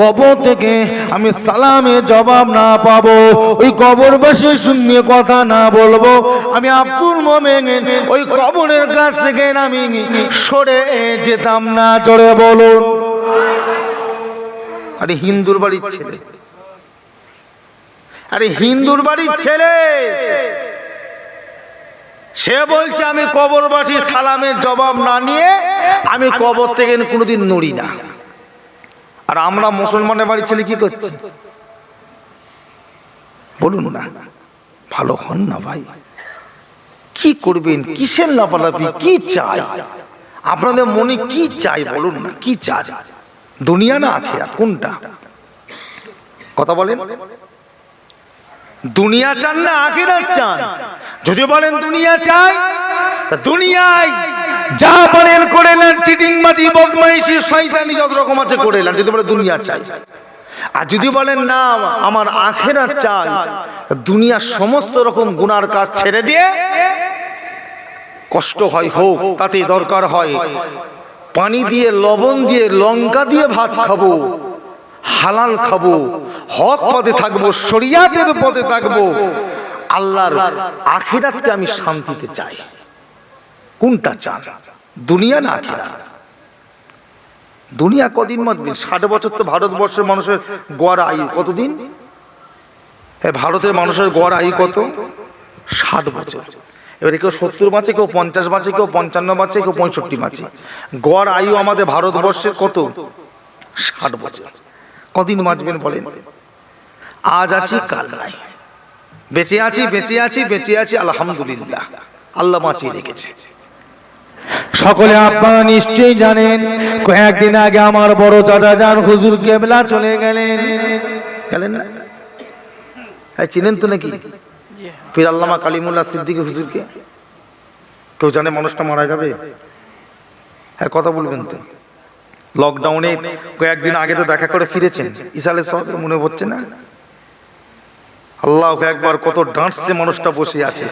কবর থেকে আমি সালামের জবাব না পাবো, ওই কবরবাসীর সঙ্গে কথা না বলবো, আমি আব্দুল মোমেন ওই কবরের কাছ থেকে আমি সরে যেতাম না। জোরে বলুন। আরে হিন্দুর বাড়ির ছেলে, আরে হিন্দুর বাড়ির ছেলে, সে বলছে আমি কবরবাসী সালামের জবাব না নিয়ে আমি কবর থেকে কোনোদিন নড়ি না। আর আমরা মুসলমানের বাড়ির ছেলে কি করছি বলুন না? ভালো হন না ভাই, কি করবেন? কিসের লাফালাফি? কি চাই আপনাদের মনে? কি চাই বলুন না? কি চাই? দুনিয়া না আখিরাত, কোনটা? কথা বলেন। দুনিয়া চান না আখিরাত চান? যদি বলেন দুনিয়া চাই, তা দুনিয়ায় যা পারেন করে নেন, চিটিংবাজি বদমাইশি শয়তানি যত রকম আছে করে নেন, যদি বলেন দুনিয়া চাই। আর যদি বলেন না আমার আখিরাত চাই, দুনিয়ার সমস্ত রকম গুনার কাজ ছেড়ে দিয়ে, কষ্ট হয় হোক, তাতে দরকার হয় পানি দিয়ে লবণ দিয়ে লঙ্কা দিয়ে ভাত খাবো, হালাল খাবো, হক পথে থাকবো, শরিয়াতের পথে থাকবো, আল্লাহর আখিরাতকে আমি শান্তিতে চাই। কোনটা চান? দুনিয়া না আখিরাত? দুনিয়া কদিন বাঁচবেন? 60 বছর তো ভারতবর্ষের মানুষের গড় আয়ু কতদিন? ভারতের মানুষের গড় আয়ু কত? 60 বছর। এবারে কেউ 70 বাঁচে, কেউ 50 বাঁচে, কেউ 55 বাঁচে, কেউ 65 বাঁচে। গড় আয়ু আমাদের ভারতবর্ষের কত? 60 বছর। কদিন বাঁচবেন বলেন? আজ আছি কাল নাই, বেঁচে আছি বেঁচে আছি বেঁচে আছি, আলহামদুলিল্লাহ, আল্লাহ বাঁচিয়ে রেখেছে। সকলে আপনারা নিশ্চয়ই জানেন, কয়েকদিন আগে আমার বড় চাচা যান হুজুর কেবলা চলে গেলেন। গেলেন না? চিনেন তো নাকি পীর আল্লামা কালিমুল্লাহ সিদ্দিকী হুজুরকে? কেউ জানে মানুষটা মারা যাবে? হ্যাঁ, কথা বলবেন তো। লকডাউনে কয়েকদিন আগে তো দেখা করে ফিরেছেন ইসালে সব, মনে পড়ছে না? আল্লাহ একবার কত ডাঁটছে মানুষটা বসে আছে,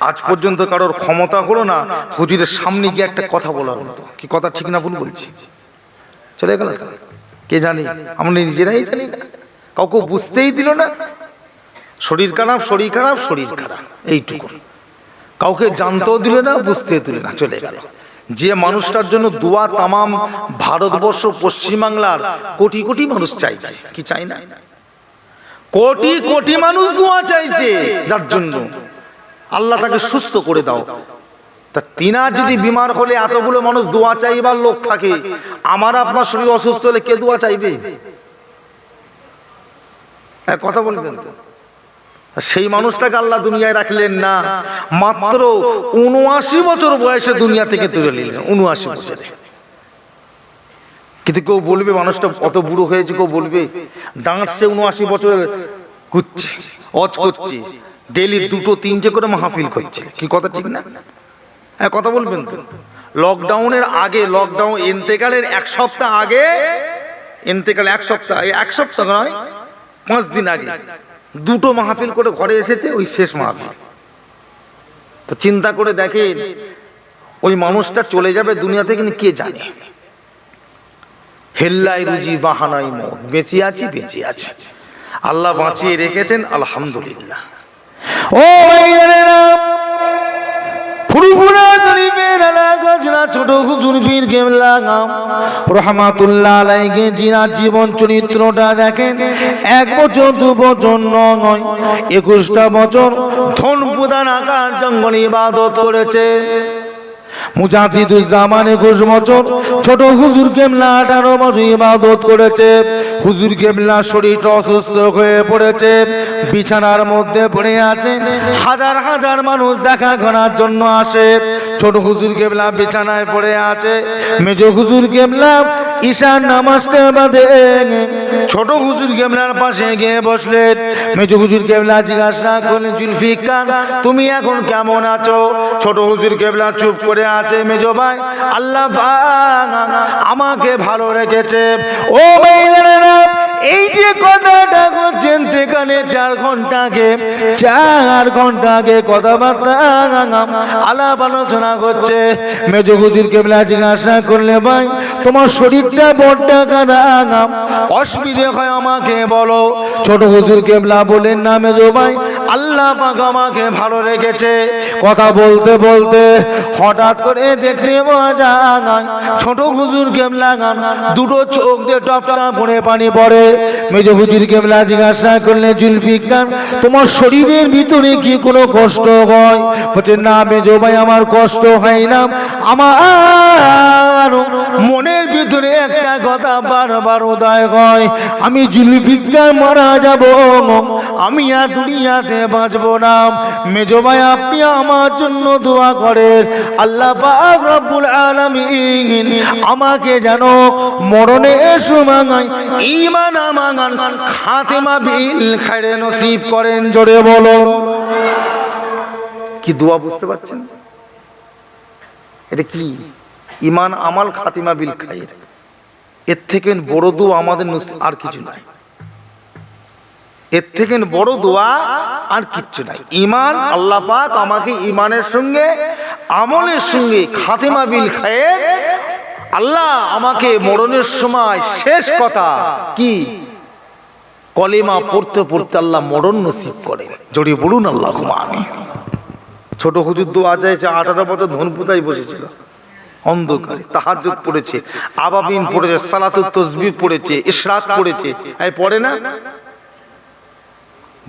আজ পর্যন্ত কারোর ক্ষমতা হলো না হুজুরের সামনে গিয়ে একটা কথা বলার মতো। কি কথা ঠিক না ভুল বলছি? চলে গেল, কে জানি, আমরা নিজেরাই জানি না, কাউকে বুঝতেই দিল না। শরীর খারাপ, শরীর খারাপ, শরীর খারাপ, এইটুকু। কাউকে জানতেও দিল না, বুঝতেও দিল না, চলে গেল। যে মানুষটার জন্য দোয়া তামাম ভারতবর্ষ, পশ্চিমবাংলার কোটি কোটি মানুষ চাইছে, কি চাই না? কোটি কোটি মানুষ দোয়া চাইছে, যার জন্য আল্লাহ তাকে সুস্থ করে দাও। তা তিনা যদি বিমার হলে এতগুলো মানুষ দোয়া চাইবার লোক থাকে, আমার আপনার শরীর অসুস্থ হলে কে দোয়া চাইবে? কথা বলবেন তো। সেই মানুষটাকে আল্লাহ দুনিয়ায় রাখলেন না, মাত্র 79 বছর বয়সে দুনিয়া থেকে তুলে নিলেন, 79 বছরে। কিন্তু কেউ বলবে মানুষটা অত বুড়ো হয়েছে, কেউ বলবে ডাঁটছে 79 বছর ঘুরছে, অজ করছে, ডেলি 2-3টে করে মাহফিল করছে, কি কথা ঠিক না? হ্যাঁ, কথা বলবেন তো। লকডাউনের আগে, লকডাউন ইন্তেকালের 1 সপ্তাহ আগে, ইন্তেকাল 1 সপ্তাহ, 1 সপ্তাহ নয় 5 দিন আগে 2টো মাহফিল করে ঘরে এসেছে, ওই শেষ মাহফিল। তো চিন্তা করে দেখেন, ওই মানুষটা চলে যাবে দুনিয়া থেকে কে জানে। হেল্লাই রুজি বাহানাই মত, বেঁচে আছি বেঁচে আছি, আল্লাহ বাঁচিয়ে রেখেছেন, আলহামদুলিল্লাহ। ও ভাইয়েরা, ফুরফুরা শরীফের আলাগজরা ছোট হুজুর পীর কেবলা রহমাতুল্লাহ আলাইহি জিনার জীবন চরিত্রটা দেখেন। 1 বছর 2 বছর নয়, 21টা বছর ধন প্রদান আকার জঙ্গল ইবাদত করেছে। মুজাহিদুজ্জামান 21 বছর, ছোট হুজুর কেবলা 18 বছর ইবাদত করেছে। হুজুর কেবলা শরীরটা অসুস্থ হয়ে পড়েছে, বিছানার মধ্যে পড়ে আছে, হাজার হাজার মানুষ দেখা করার জন্য আসে। ছোট হুজুর কেবলা বিছানায় পড়ে আছে। মেজ হুজুর কেবলা ঈশার নামাজটা বাদে ছোট হুজুর কেবলার পাশে গিয়ে বসলেন। মেজ হুজুর কেবলা জিজ্ঞাসা করলেন, জুলফিকার তুমি এখন কেমন আছো? ছোট হুজুর কেবলা চুপ করে আছে। মেজো ভাই, আল্লাহ পাক আমাকে ভালো রেখেছে। ও ভাইরা, এই যে কথাটা করছেন সেখানে 4 ঘন্টা আগে কথাবার্তা আলাপ আলোচনা করছে। মেজ হুজুর কেবলা জিজ্ঞাসা করলে, ভাই তোমার শরীরটা বড্ড খারাপ, অসুবিধে হয় আমাকে বলো। ছোট হুজুর কেবলা বলেন, না মেজো ভাই, আল্লাহ পাক আমাকে ভালো রেখেছে। কথা বলতে বলতে হঠাৎ করে দেখতে পাওয়া যায় ছোট হুজুর কেবলা দুটো চোখ দিয়ে টপ টপ করে পানি পড়ে। মেজ হুজুর কেবলা জিজ্ঞাসা করলে, জুলফিকার তোমার শরীরের ভিতরে কি কোনো কষ্ট হয়? বলছে, না মেজো ভাই, আমার কষ্ট হয় না, আমার মনের ভিতরে একটা কথা বারবার উদয় হয়, আমি জুলফিকার মারা যাব, আমি আর দুনিয়াতে বাঁচবো না। মেজো ভাই আপনি আমার জন্য দোয়া করেন, আল্লাহ পাক রব্বুল আলামিন আমাকে যেন মরণের সময় ঈমান আমাগান খাতেমা বিল খায়রে নসিব করেন। জোরে বলো। কি দোয়া বুঝতে পারছেন? এটা কি? ঈমান আমাল খাতিমা বিল খায়র। এর থেকে বড় দোয়া আমাদের আর কিছু নাই। এর থেকে বড় দোয়া আর কিচ্ছু নাই। ঈমান, আল্লাহ পাক আমাকে ঈমানের সঙ্গে আমলের সঙ্গে খাতিমা বিল খায়র, আল্লাহ আমাকে মরণের সময় শেষ কথা কি কলেমা পড়তে পড়তে আল্লাহ মরণ নসিব করেন। জড়িয়ে বলুন আল্লাহুম্মা আমিন। ছোট হুজুর দোয়া চাইছে, 18 বছর ধনপুতায় বসেছিল অন্ধকারে, তাহাজ্জুদ পড়েছে, আবাবিন পড়েছে, সালাতুত তাসবিহ পড়েছে, ইশরাক পড়েছে, এই পড়ে না?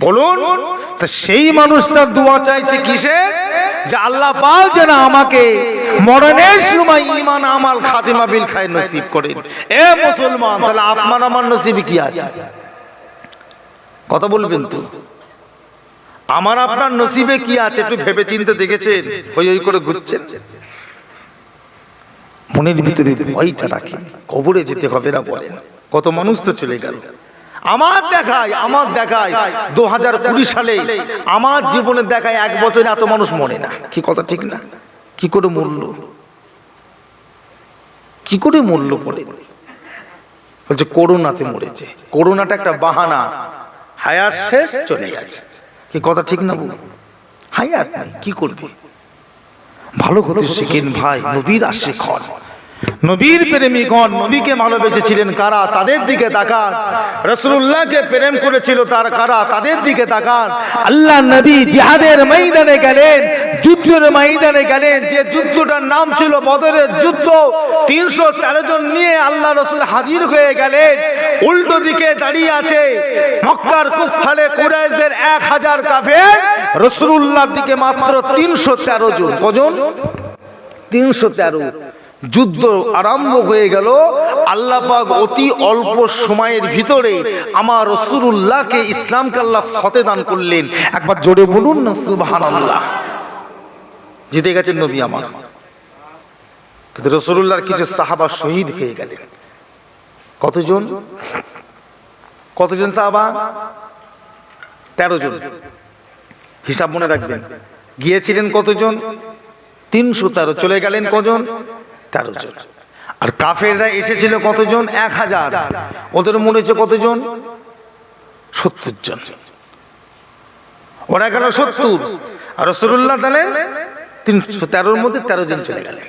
বলুন। তা সেই মানুষটা দোয়া চাইছে কিসে? যে আল্লাহ পাক যেন আমাকে মরণের সময় ঈমান আমাল খাতিমা বিল খায়র নসিব করেন। এ মুসলমান, তাহলে আপনার আমার নসিবে কি আছে? কথা বলবেন তো? আমার আপনার নসিবে কি আছে একটু ভেবে চিন্তে দেখেছেন? হই করে ঘুরছেন, মনের ভিতরে ভয়টা রাখেন, কবরে যেতে হবে না বলেন। কত মানুষ তো চলে গেল। আমার দেখায় 2020 সালে আমার জীবনে দেখায় 1 বছরে এত মানুষ মরে না। কি কথা ঠিক না? কি করে মরল বলে? বলছে করোনাতে মরেছে। করোনাটা একটা বাহানা, হায়াত শেষ, চলে গেছে। কি কথা ঠিক না? হায়াত নাই, কি করবে? ভালো হতে শিখেন ভাই। নবীর আশিক হন, নবীর প্রেমিকগণ। নবীকে ভালোবেসেছিলেন কারা? তাদের দিকে তাকান। রাসূলুল্লাহকে প্রেম করেছিল তার কারা? তাদের দিকে তাকান। আল্লাহ নবী জিহাদের ময়দানে গেলেন, যুদ্ধের ময়দানে গেলেন, যে যুদ্ধটার নাম ছিল বদরের যুদ্ধ। 313 জন নিয়ে আল্লাহ রাসূল হাজির হয়ে গেলেন। উল্টো দিকে দাঁড়িয়ে আছে মক্কার কুফফারে কুরাইশদের 1000 কাফের, রাসূলুল্লাহর দিকে মাত্র 313 জন। কজন? 313। যুদ্ধ আরম্ভ হয়ে গেল। আল্লাহ পাক অতি অল্প সময়ের ভিতরে আমার রাসূলুল্লাহকে ইসলামকে আল্লাহ ফতে দান করলেন। একবার জোরে বলুন না সুবহানাল্লাহ। জিতে গেছেন নবী আমার, কিন্তু রাসূলুল্লাহর কিছু সাহাবা শহীদ হয়ে গেলেন। কতজন সাহাবা? 13 জন। হিসাব মনে রাখবেন। গিয়েছিলেন কতজন? 313। চলে গেলেন কজন? 13 জন। আর কাফেররা এসেছিল কতজন? 1000। ওদের মরেছে কতজন? 70 জন। ওরা গেল 70, আর রাসূলুল্লাহ গেলেন 313-র মধ্যে 13 জন চলে গেলেন।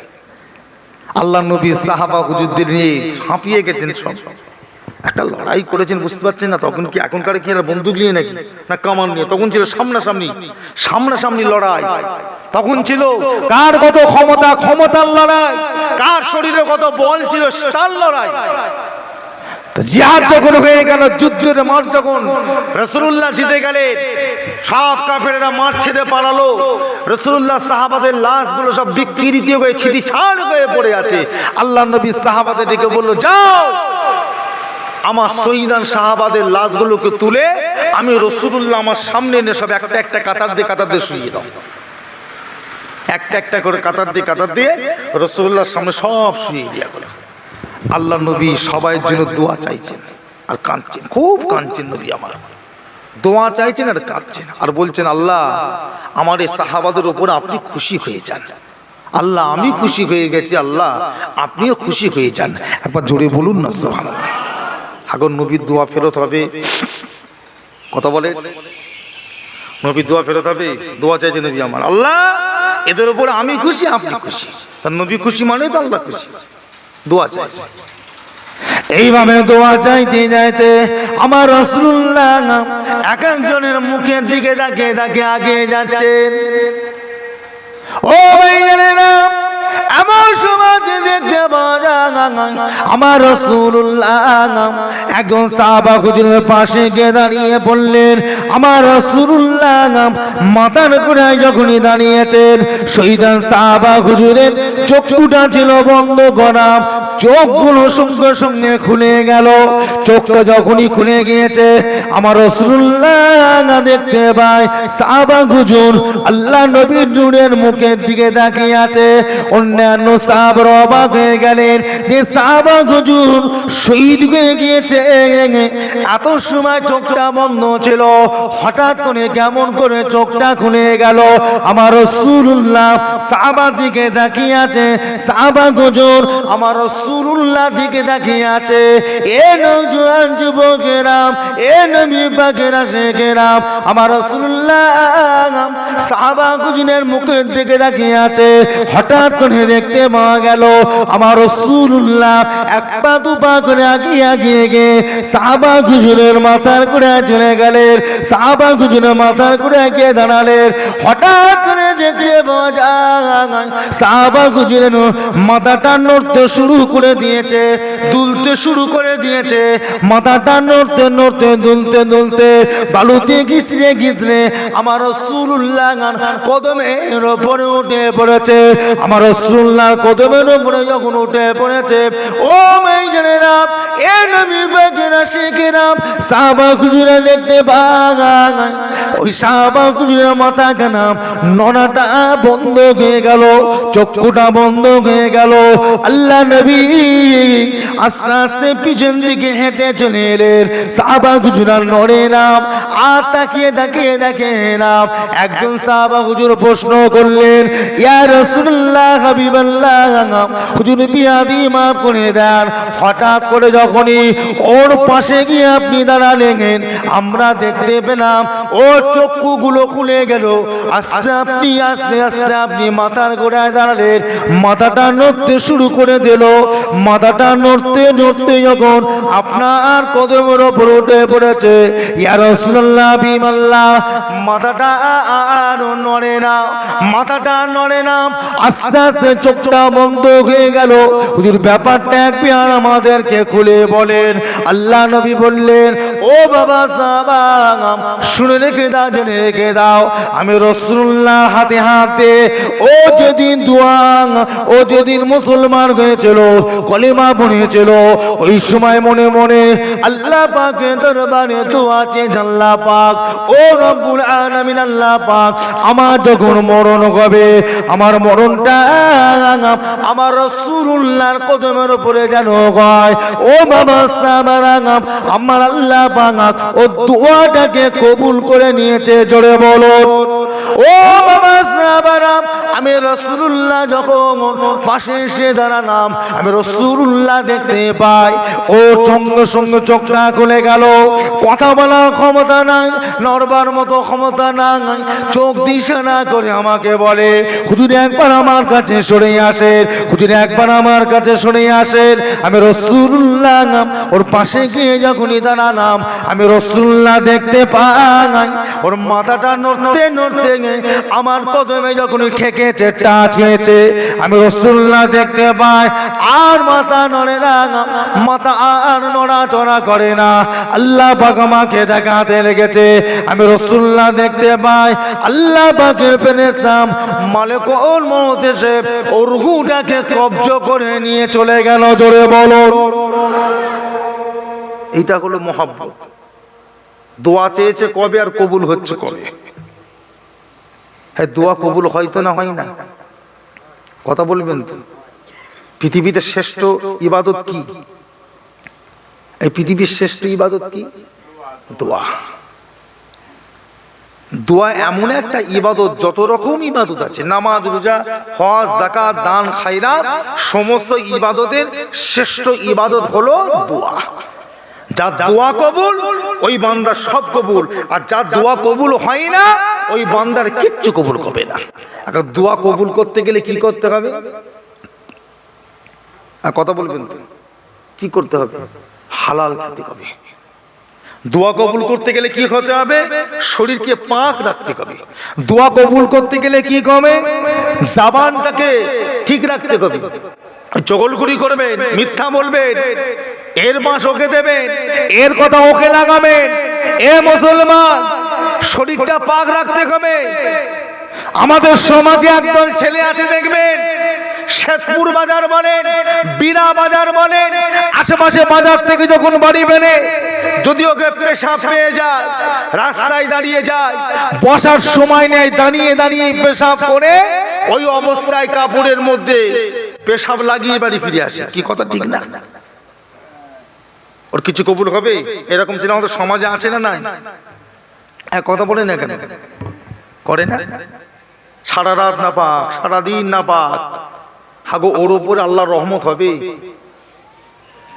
আল্লাহ নবী সাহাবা হুজুরদের নিয়ে হাঁপিয়ে গেছেন। সব একটা লড়াই করেছেন, বুঝতে পারছেন না? তখন কি এখনকার কি বন্দুক নিয়ে নাকি না কামান নিয়ে? তখন ছিল সামনাসামনি লড়াই। তখন ছিল কার কত ক্ষমতার লড়াই, কার শরীরে কত বল ছিল তার লড়াই। জিহাদ যখন হয়ে গেল, যুদ্ধের মাঠ যখন রাসূলুল্লাহ জিতে গেলেন, সব কাফেররা মাঠ ছেড়ে পালালো। রাসূলুল্লাহ সাহাবাদের লাশগুলো সব বিকৃতি হয়ে ছিটিছাড় হয়ে পড়ে আছে। আল্লাহ নবী সাহাবাদের ডেকে বলল, যাও আমার শহীদান সাহাবাদের লাশগুলোকে তুলে আমি রাসূলুল্লাহ আমার সামনে এনে সব একটা কাতার দিয়ে শুইয়ে দাও। একটা করে কাতার দিয়ে রাসূলুল্লাহর সামনে সব শুইয়ে দিয়া গেল। আল্লাহ নবী সবাইয়ের জন্য দোয়া চাইছেন আর কাঁদছেন, খুব কাঁদছেন নবী আমার। দোয়া চাইছেন আর কাঁদছেন আর বলছেন, আল্লাহ আমার এই সাহাবাদের উপর আপনি খুশি হয়ে যান। আল্লাহ আমি খুশি হয়ে গেছি, আল্লাহ আপনিও খুশি হয়ে যান। একবার জোরে বলুন না সুবহানাল্লাহ। এখন নবীর দোয়া ফেরত হবে, কথা বলে, নবীর দোয়া ফেরত হবে। দোয়া চাইছে নবী আমার, আল্লাহ এদের উপর আমি খুশি, আপনি খুশি, তার নবী খুশি মানে তো আল্লাহ খুশি। দোয়া চাইছে, এইভাবে দোয়া চাইতে যাইতে আমার রাসূলুল্লাহ এক একজনের মুখের দিকে তাকিয়ে তাকিয়ে আগিয়ে যাচ্ছেন। ও ভাইয়েরা, এমন সময় দেখতে পাওয়া যায় আমার রাসূলুল্লাহ একজন সাহাবা হুজুরের পাশে গিয়ে দাঁড়িয়ে বললেন, আমার রাসূলুল্লাহ মাথার গোড়ায় যখনই দাঁড়িয়েছেন, শহীদান সাহাবা হুজুরের চক্ষুটা ছিল বন্ধ করা, চোখগুলো সঙ্গে সঙ্গে খুলে গেল। চোখটা যখনই খুলে গিয়েছে, আমার রাসূলুল্লাহ দেখতে পায় সাহাবা হুজুর আল্লাহ নবীর নূরের মুখের দিকে তাকিয়ে আছে। অন্যান্য সাহাবারা অবাক হয়ে গেলেন যে সাহাবা হুজুর শহীদ হয়ে গিয়েছে, এত সময় চোখটা বন্ধ ছিল, হঠাৎ করে কেমন করে চোখটা খুলে গেল। আমার রাসূলুল্লাহ সাহাবা দিকে তাকিয়ে আছে, সাহাবা হুজুর আমার রাসূলুল্লাহ দিকে তাকিয়ে আছে। এ নওজোয়ান যুবকেরা, এ নবী পাকের আশিকেরা, আমার রাসূলুল্লাহ সাহাবা হুজুরের মুখের দিকে তাকিয়ে আছে। হঠাৎ করে দেখতে পাওয়া গেল আমার রাসূলুল্লাহ এক পা দু পা করে আগিয়ে গিয়ে সাহাবা হুজুরের মাথার গোড়ায় চলে গেলেন, সাহাবা হুজুরের মাথার গোড়ায় গিয়ে দাঁড়ালেন। হঠাৎ করে দেখতে পাওয়া যায় সাহাবা হুজুরের মাথাটা নড়তে শুরু করে দিয়েছে, দুলতে শুরু করে দিয়েছে। মাথাটা নড়তে নড়তে দুলতে দুলতে বালুতে ঘিসড়ে ঘিসড়ে আমার রাসূলুল্লাহ কদমের উপরে উঠে পড়েছে। আমার রাসূলুল্লাহ কদমের উপরে যখন উঠে পড়েছে, ও ভাইজানেরা, এ নবী পাকের আশিকেরা, সাহাবা হুজুরা দেখতে পায় ওই সাহাবা হুজুরের মাথা কানা নড়াটা বন্ধ হয়ে গেল, চক্ষুটা বন্ধ হয়ে গেল। আল্লাহ নবী আস্তে আস্তে পিছন দিকে হেঁটে চলে এলেন। সাহাবা হুজুরা নড়ে না, আর তাকিয়ে তাকিয়ে দেখে না। একজন সাহাবা হুজুর প্রশ্ন করলেন, ইয়া রাসূলুল্লাহ হাবিবাল্লাহ, হুজুর বিয়াদি মাফ করে দেন। হঠাৎ করে যখনই ওর পাশে গিয়ে আপনি দাঁড়ালেন, আমরা দেখতে পেলাম ওর চক্ষুগুলো খুলে গেল। আস্তে আস্তে আপনি মাথার গোড়ায় দাঁড়ালেন, মাথাটা নড়তে শুরু করে দিল। মাথাটা নড়তে নড়তে যখন আপনার কদমের উপর উঠে পড়েছে, ইয়া রাসূলুল্লাহ বিমাল্লাহ, মাথাটা আর নড়ে না, মাথাটা নড়ে না, আস্তে আস্তে চোখটা বন্ধ হয়ে গেল। হুজুর ব্যাপারটা একবার আমাদেরকে খুলে বলেন। আল্লাহ নবী বললেন, ও বাবা সাহাবা, শুনে রেখে দাও, জেনে রেখে দাও, আমি রাসূলুল্লাহ হাতে হাতে ও যেদিন দোয়া, ও যেদিন মুসলমান হয়েছিল, কলিমা পড়েছিল, ওই সময় মনে মনে আল্লাহ পাকের দরবারে দোয়া চেয়েছি, আল্লাহ পাক, ও রব্বুল আলামিন, আল্লাহ পাক, আমার যখন মরণ হবে, আমার মরণটা আমার রাসূলুল্লাহর কদমের উপরে যেন হয়। ও বাবা সাহাবারা, আমার আল্লাহ পাক ও দোয়াটাকে কবুল করে নিয়েছে, জোরে বলো। ও বাবা সাহাবারা, আমি রাসূলুল্লাহ যখন পাশে এসে দাঁড়ালাম, আমি রাসূলুল্লাহ দেখতে পাই ও সঙ্গে সঙ্গে চোখটা খুলে গেল। কথা বলার ক্ষমতা নাই, নড়বার মতো ক্ষমতা নাই, চোখ দিশা না করে আমাকে বলে, হুজুর একবার আমার কাছে সরে আসেন, হুজুর একবার আমার কাছে সরে আসেন। আমি রাসূলুল্লাহ ওর পাশে গিয়ে যখনই দাঁড়ালাম, আমি রাসূলুল্লাহ দেখতে পাই ওর মাথাটা নড়তে নড়তে আমার কদমে যখনই ঠেকেছে, টাচ হয়েছে, আমি রাসূলুল্লাহ দেখতে পাই আর মাথা নড়ে না, মাথা আর নড়াচড়া করে না। আল্লাহ পাক আমাকে দেখাতে লেগেছে, আমি রাসূলুল্লাহ দেখতে পাই আল্লাহ পাকের ফেরেশতা মালিকুল মউত এসে ওর রূহটাকে কবজ করে নিয়ে চলে গেল, জোরে বলো। এইটা হলো মহব্বত। দোয়া চেয়েছে কবে আর কবুল হচ্ছে কবে? হ্যাঁ, দোয়া কবুল হয়তো না, হয় না, কথা বলবেন তো। পৃথিবীতে শ্রেষ্ঠ ইবাদত কি? এই পৃথিবীর শ্রেষ্ঠ ইবাদত কি? দোয়া। দোয়া এমন একটা ইবাদত, যত রকম ইবাদত আছে, নামাজ, রোজা, হজ, যাকাত, দান, খায়রাত, সমস্ত ইবাদতের শ্রেষ্ঠ ইবাদত হলো দোয়া। যার দোয়া কবুল ওই বান্দার সব কবুল, আর যার দোয়া কবুল হয় না ওই বান্দার কিচ্ছু কবুল হবে না। এখন দোয়া কবুল করতে গেলে কি করতে হবে? আর কথা বলবেন তো, কি করতে হবে? হালাল খেতে হবে। দোয়া কবুল করতে গেলে কি হতে হবে? শরীরকে পাক রাখতে হবে। দোয়া কবুল করতে গেলে কি হবে? জবানটাকে ঠিক রাখতে হবে। চগলখুরি করবেন, মিথ্যা বলবেন, এর বাঁশ ওকে দেবেন, এর কথা ওকে লাগাবেন। এ মুসলমান, শরীরটা পাক রাখতে হবে। আমাদের সমাজে একদল ছেলে আছে দেখবেন, শেখপুর বাজার বলেন, বীরা বাজার বলেন, আশেপাশে বাজার থেকে যখন বাড়ি বেনে যদি ওকে পেশাব পেয়ে যায়, রাস্তায় দাঁড়িয়ে যায়, বসার সময় নেই, দাঁড়িয়ে দাঁড়িয়ে পেশাব করে ওই অবস্থায় কাপড়ের মধ্যে পেশাব লাগিয়ে বাড়ি ফিরে আসে। কি কথা ঠিক না? ওর কিছু কবুল হবে? এরকম ছিল আমাদের সমাজে, আছে না নাই? কথা বলে না কেন? করে না? সারা রাত না পাক, সারাদিন না পাক, হাগো ওর উপরে আল্লাহর রহমত হবে।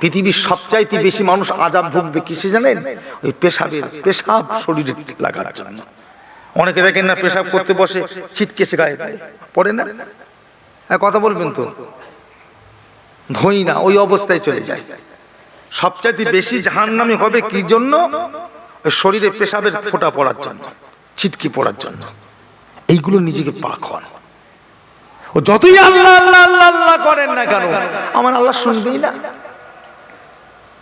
পৃথিবীর সবচাইতে বেশি মানুষ আযাব ভুগবে কিসে জানেন? ওই পেশাবের, পেশাব শরীরে লাগার জন্য। অনেকে দেখেন না, পেশাব করতে বসে ছিটকেসে গায়ে পড়ে না? কথা বলবেন তো, ধোই না, ওই অবস্থায় চলে যায়। সবচাইতে বেশি জাহান্নামী হবে কি জন্য? ওই শরীরে পেশাবের ফোঁটা পড়ার জন্য, ছিটকি পড়ার জন্য। এইগুলো নিজেকে পাক হন। ও যতই আল্লাহ আল্লাহ আল্লাহ আল্লাহ করেন না কেন, আমার আল্লাহ শুনবেই না,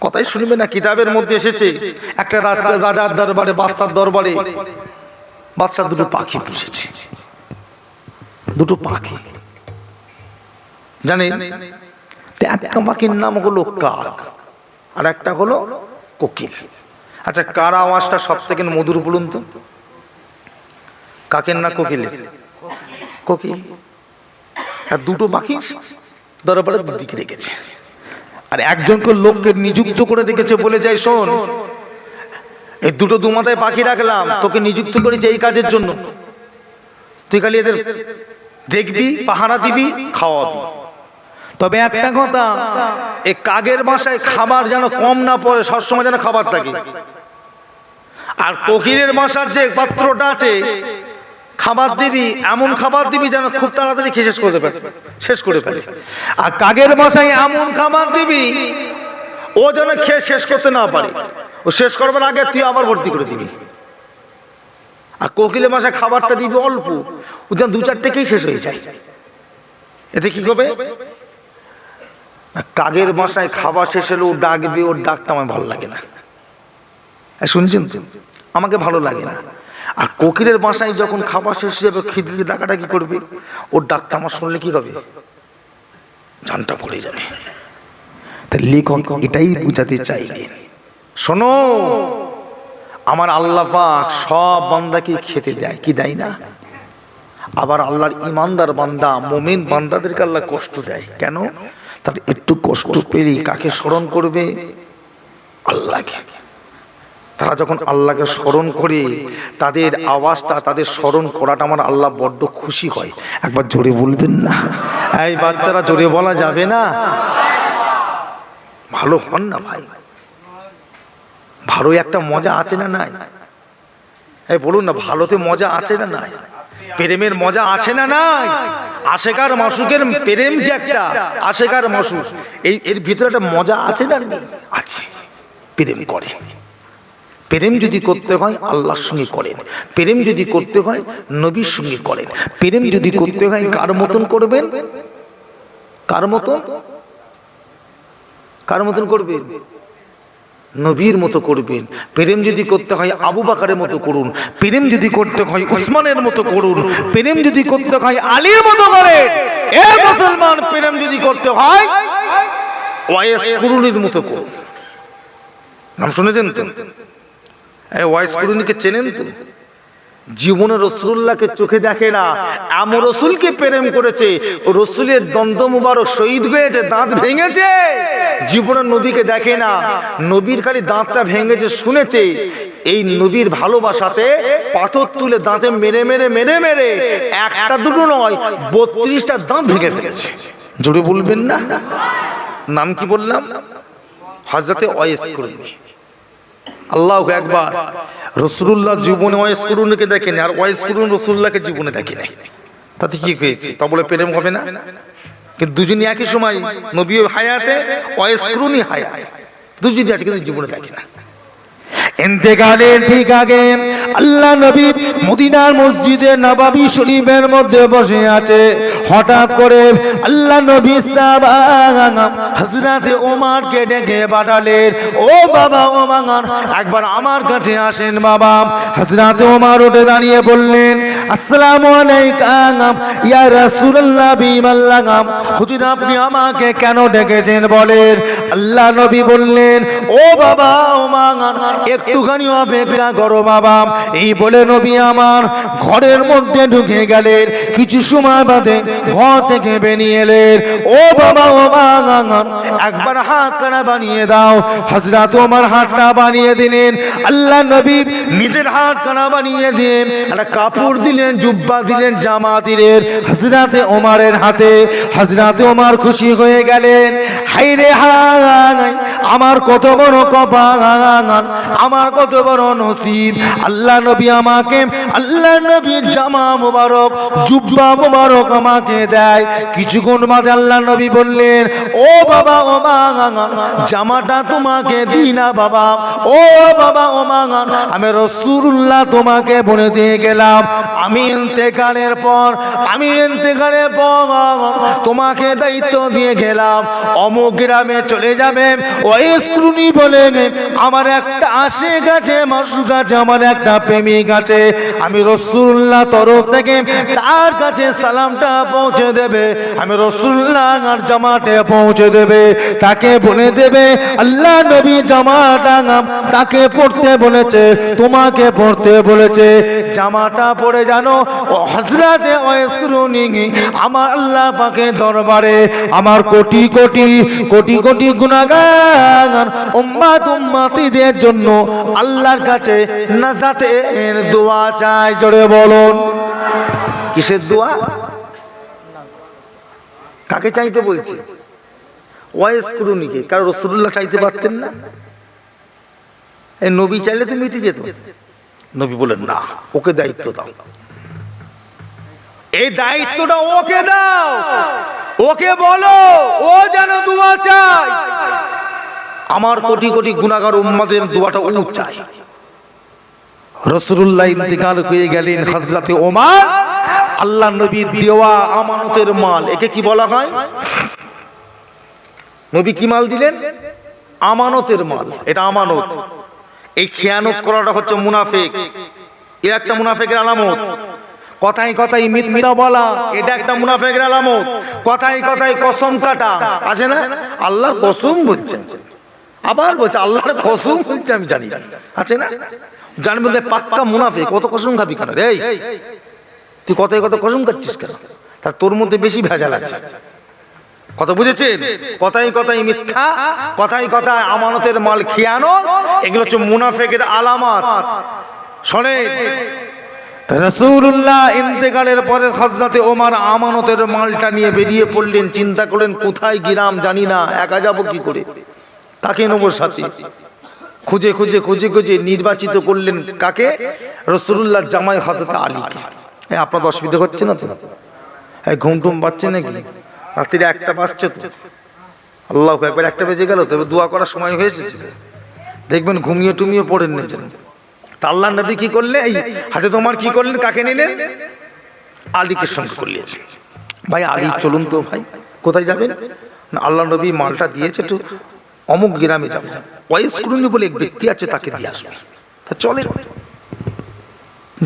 কথাই শুনবে না। কিতাবের মধ্যে এসেছে, একটা রাজার দরবারে, বাদশার দরবারে বাদশা দুটো পাখি পুষেছে। দুটো পাখি জানেন, একটা পাখির নাম হলো কাক, আর একটা হলো কোকিল। আচ্ছা, কার আওয়াজটা সব থেকে মধুর বলুন তো? কাকের না কোকিলের? কোকিল। আর দুটো পাখি দরবারের দিকে রেখেছে, আর একজনকে লোককে নিযুক্ত করে রেখেছে, বলে যায়, শোন, এই দুটো দুমাথায় পাখি রাখলাম, তোকে নিযুক্ত করেছে এই কাজের জন্য। তুই খালি এদের দেখবি, পাহারা দিবি, খাওয়াবি। তবে একটা কথা, এই কাকের বাসায় খাবার যেন কম না পড়ে, সবসময় যেন খাবার থাকে। আর কোকিলের বাসার যে পাত্রটা আছে, খাবার দিবি, এমন খাবার দিবি যেন খুব তাড়াতাড়ি খেয়ে শেষ করে ফেলে। আর কাকের বাসায় এমন খাবার দিবি ও যেন খেয়ে শেষ করতে না পারে, ও শেষ করবার আগে তুই আবার ভর্তি করে দিবি। আর কোকিলের বাসায় খাবারটা দিবি অল্প, ও যেন দু চারটে খেয়ে শেষ হয়ে যায়। এতে কি হবে? কাকের বাসায় খাবার শেষ হলে ও ডাকবে, ওর ডাকটা আমার ভালো লাগে না। শুনছেন তো? আমাকে ভালো লাগে না। আর কোকিলের বাসায় যখন খাবার শেষ হয়ে যাবে, খিদে ডাকাটা কি করবে, ওর ডাকটা আমার শুনলে কি হবে? জানটা পড়ে যাবে। তাই লেখক এটাই বুঝাতে চাইলেন, শোনো, আমার আল্লাহ পাক সব বান্দাকে খেতে দেয়, কি দেয় না? আবার আল্লাহর ইমানদার বান্দা, মুমিন বান্দাদেরকে আল্লাহ কষ্ট দেয়। কেন? তার একটু কষ্ট পেলে কাকে স্মরণ করবে? আল্লাহকে। তারা যখন আল্লাহকে স্মরণ করে, তাদের আওয়াজটা, তাদের স্মরণ করাটা আমার আল্লাহ বড্ড খুশি হয়। একবার জোরে বলবেন না? এই বাচ্চারা, জোরে বলা যাবে না? ভালো হন না ভাই, ভালো একটা মজা আছে না নাই? এই বলুন না, ভালোতে মজা আছে না নাই? প্রেমের মজা আছে না নাই? আশেকার মাসুকের প্রেম যে একটা আশেকার মাসুক, এর ভিতরে একটা মজা আছে না? আছে। প্রেম করে, প্রেম যদি করতে হয় আল্লাহর সঙ্গে করেন, প্রেম যদি করতে হয় নবীর সঙ্গে করেন, প্রেম যদি করতে হয় কার মতন করবেন? কার মতন? কার মতন করবেন? নবীর মতো করবেন। প্রেম যদি করতে হয় আবু বকরের মতো করুন, প্রেম যদি করতে হয় উসমানের মতো করুন, প্রেম যদি করতে হয় আলীর মতো করেন। এ মুসলমান, প্রেম যদি করতে হয় ওয়াইস কুরুনির মতো করুন। নাম শুনেছেন তো? এই ওয়াইস কুরুনিকে চেনেন তো? জীবনে রাসূলুল্লাহকে চোখে দেখে না, এমন রাসূলকে প্রেম করেছে, রাসূলের দন্ত মুবারক শহীদ হয়েছে, দাঁত ভেঙেছে। জীবনে নবীকে দেখে না, নবীর খালি দাঁতটা ভেঙেছে শুনেছে। এই নবীর ভালোবাসাতে পাথর তুলে দাঁতে মেরে মেরে মেরে মেরে একটা দুটো নয় 32টা দাঁত ভেঙে ফেলেছে। জোরে বলবেন না? নাম কি বললাম? হযরতে ওয়াইস কুরনি। আল্লাহু আকবার। রাসূলুল্লাহ জীবনে ওয়াইস কুরুনকে দেখেনি, আর ওয়াইস কুরুন রাসূলুল্লাহকে জীবনে দেখেনি। তাতে কি হয়েছে? তা বলে প্রেম হবে না? কিন্তু দুজনই একই সময়, নবীও হায়াতে, ওয়াইস কুরুনই হায়াতে, দুজনই আছে কিন্তু জীবনে দেখে না। ইন্তেকালের ঠিক আগে আল্লাহ নবী মদিনার মসজিদে নববী শরীফের মধ্যে বসে আছে। হঠাৎ করে আল্লাহ নবী সাহাবা হযরতে ওমরকে ডেকে পাঠালেন, ও বাবা ওমর, একবার আমার কাছে আসেন বাবা। হযরতে ওমর উঠে দাঁড়িয়ে বললেন, আসসালামু আলাইকুম ইয়া রাসূলুল্লাহ বিমাল্লাহ। হুজুর আপনি আমাকে কেন ডেকেছেন বলেন? আল্লাহ নবী বললেন, ও বাবা ওমর, একটুখানি অপেক্ষা করো বাবা। এই বলে নবী আমার ঘরের মধ্যে ঢুকে গেলেন। কিছু সময় বাদে ঘর থেকে বেরিয়ে এলেন। ও বাবা ওমর, একবার হাত কানা বানিয়ে দাও। হযরত ওমর হাতটা বানিয়ে দিলেন। আল্লাহ নবী নিজের হাত কানা বানিয়ে দিলেন, একটা কাপড় দিলেন, জুব্বা দিলেন, জামা দিলেন হযরতে ওমরের হাতে। হযরতে ওমর খুশি হয়ে গেলেন। হায় রে হায়, আমার কত বড় কপাল, আমার কত বড় নসিব। আল্লাহ নবী আমাকে, আল্লাহ নবীর জামা মুবারক, জুব্বা মুবারক আমাকে দেয়। কিছুক্ষণ বাদে আল্লাহ নবী বললেন, ও বাবা ওমর, জামাটা তোমাকে দিই না বাবা। ও বাবা ওমর, আমি রাসূলুল্লাহ তোমাকে বলে দিয়ে গেলাম, আমি ইন্তেকালের পর তোমাকে দায়িত্ব দিয়ে গেলাম, অমুক গ্রামে চলে যাবে। ওই স্কুনি বলে আমার একটা আশিক আছে, মাসুক আছে, আমার একটা প্রেমিক আছে, আমি রাসূলুল্লাহ তরফ থেকে তার কাছে সালামটা পৌঁছে দেবে, আমি রাসূলুল্লাহ আর জামাতে পৌঁছে দেবে। তাকে বলে দেবে আল্লাহ নবী জামাটা তাকে পড়তে বলেছে, তোমাকে পড়তে বলেছে। জামাটা পড়ে জানো ও হযরতে ওয়াইস কুরুনি আমার আল্লাহ পাকের দরবারে আমার কোটি কোটি কোটি কোটি গুনাহগার উম্মতিদের জন্য আল্লাহর কাছে নাজাতের দোয়া চাই। জোরে বলুন, কিসের দোয়া? কাকে চাইতে বলছি? ওয়াইস কুরুনিকে। কারণ রাসূলুল্লাহ চাইতে পারতেন না? এই নবী চাইলে তো মিটে যেত। নবী বলেন না, ওকে দায়িত্ব দাও, এই দায়িত্বটা ওকে দাও, ওকে বলো ও যেন দোয়া চায়, আমার কোটি কোটি গুনাহগার উম্মতের দোয়াটা ও চায়। রাসূলুল্লাহ ইন্তেকাল হয়ে গেলেন। হযরতে ওমর আল্লাহ নবী দেওয়া আমানতের মাল, একে কি বলা হয়? নবী কি মাল দিলেন? আমানতের মাল। এটা আমানত। এই খেয়ানত করাটা হচ্ছে মুনাফিক, এর একটা মুনাফিকের আলামত। কথায় কথায় মিথ্যা বলা, এটা একটা মুনাফিকের আলামত। কথায় কথায় কসম কাটা, আছে না? আল্লাহর কসম বলছেন, আবার বলছে আল্লাহর কসম বলছে, আমি জানি না, আছে না? জানবেন পাক্কা মুনাফিক। কত কসম খাবি কেন রে? তুই কথায় কথা কসম খাচ্ছিস কেন? তার তোর মধ্যে বেশি ভেজাল আছে। কথা বুঝেছেন? কথায় কথায় মিথ্যা, কথায় কথায় আমানতের মাল খেয়ানত, এগুলো হচ্ছে মুনাফিকের আলামত। শোনেন, রাসূলুল্লাহ ইন্তেকালের পরে হযরতে ওমর আমানতের মালটা নিয়ে বেরিয়ে পড়লেন। চিন্তা করলেন কোথায় গিরাম জানি না, একা যাবো কি করে, কাকে নেবো সাথে? খুঁজে খুঁজে খুঁজে খুঁজে নির্বাচিত করলেন কাকে? রাসূলুল্লাহর জামাই হযরত আলীকে। আপনার অসুবিধা হচ্ছে না তো? ঘুম টুম পাচ্ছে নাকি? রাত্রিরে একটা বাজছে তো, আল্লাহু আকবার, একটা বেজে গেল, তবে দোয়া করার সময় হয়েছে। দেখবেন ঘুমিয়ে টুমিয়ে পড়েন না যেন। তা আল্লাহ নবী কি করলেন? এই হযরত ওমর কি করলেন? কাকে নিলেন? আলীকে সঙ্গে করলেন। ভাই আলী চলুন তো ভাই, কোথায় যাবেন? না আল্লাহ নবী মালটা দিয়েছে, একটু অমুক গ্রামে যাবো, ওয়াইস কুরুনি বলে এক ব্যক্তি আছে, তাকে দিয়ে আসবে। তা চলে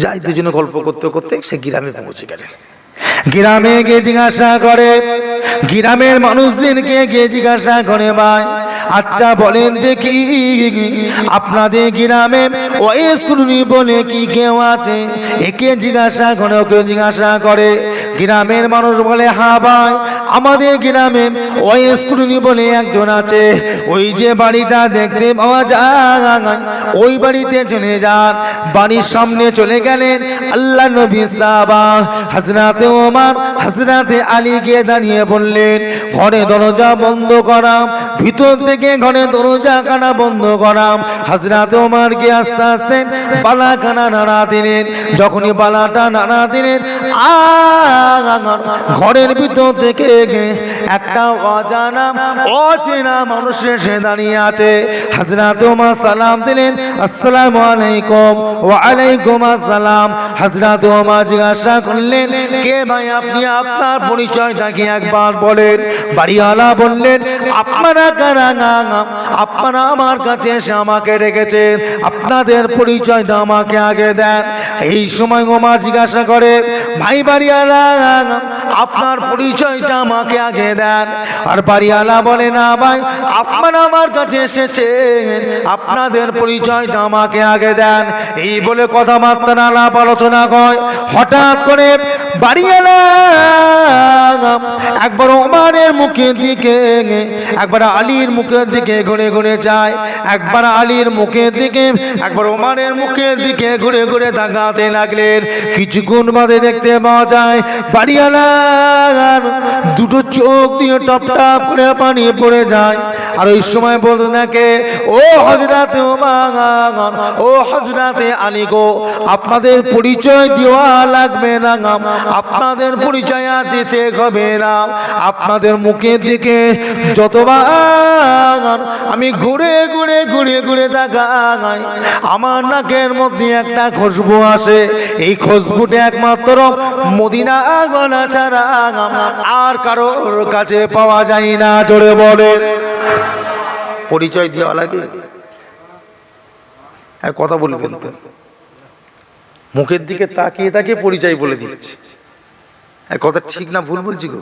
যাই, দুজনে গল্প করতে করতে সে গ্রামে পৌঁছে গেলেন। গ্রামে গিয়ে জিজ্ঞাসা করে, গ্রামের মানুষদেরকে গিয়ে জিজ্ঞাসা করে, ভাই আচ্ছা বলেন দেখি আপনাদের গ্রামে ওয়াইস কুরুনি বলে কি কেউ আছে? একে জিজ্ঞাসা করে, ওকে জিজ্ঞাসা করে। গ্রামের মানুষ বলে হ্যাঁ ভাই আমাদের গ্রামে ওয়াইস কুরুনি বলে একজন আছে, ওই যে বাড়িটা দেখতে পাওয়া যায় ওই বাড়িতে চলে যান। বাড়ির সামনে চলে গেলেন, আল্লাহ নবী সাহাবা হযরতে ওমর হযরতে আলী গিয়ে দাঁড়িয়ে বললেন ঘরে দরজা বন্ধ করাম, ভিতর থেকে ঘরে দরজা কানা বন্ধ করাম। হযরতে ওমর গিয়ে আস্তে আস্তে পালাখানা নাড়া দিলেন। যখনই পালাটা নাড়া দিলেন ঘরের ভিতর থেকে একটা অচেনা মানুষ এসে দাঁড়িয়ে আছে। হযরতে ওমর সালাম দিলেন, আসসালামু আলাইকুম। ওয়া আলাইকুম আসসালাম। হযরতে ওমর জিজ্ঞাসা করলেন কে ভাই আপনি, আপনার পরিচয়টা কি একবার বলেন। বাড়িওয়ালা বললেন আপনারা কারা, আপনারা আমার কাছে এসে আমাকে রেখেছেন, আপনাদের পরিচয়টা আমাকে আগে দেন। এই সময় ওমর জিজ্ঞাসা করে ভাই বাড়িওয়ালা আপনার পরিচয়টা আমাকে আগে দেন। আর বাড়িওয়ালা বলে না ভাই আপনারা আমার কাছে এসেছেন, আপনাদের পরিচয়টা আমাকে আগে দেন। এই বলে কথাবার্তা আলাপ আলোচনা হয়। হঠাৎ করে বাড়িওয়ালা একবার ওমরের মুখের দিকে একবার আলীর মুখের দিকে ঘুরে ঘুরে যায়, একবার আলীর মুখের দিকে একবার ওমরের মুখের দিকে ঘুরে ঘুরে তাকাতে লাগলেন। কিছুক্ষণ বাদে দেখতে পাওয়া যায় বাড়িওয়ালা দুটো চোখ দিয়ে টপ টপ করে পানি পড়ে যায়। আর ওই সময় বলতে থাকে ও হযরতে ওমর, ও হযরতে আলী গো, আপনাদের পরিচয় দেওয়া লাগবে না, আপনাদের পরিচয় দিতে হবে না। আপনাদের মুখের দিকে যতবার আমি ঘুরে ঘুরে ঘুরে ঘুরে তাকাই আমার নাকের মধ্যে একটা খুশবু আসে। এই খুশবুটা একমাত্র মদিনা গলা ছাড়া আর কারোর কাছে পাওয়া যায় না। জোরে বলে পরিচয় দেওয়া লাগে। আর কথা বলবেন তো, মুখের দিকে তাকিয়ে তাকিয়ে পরিচয় বলে দিচ্ছে। কথা ঠিক না ভুল বলছি গো?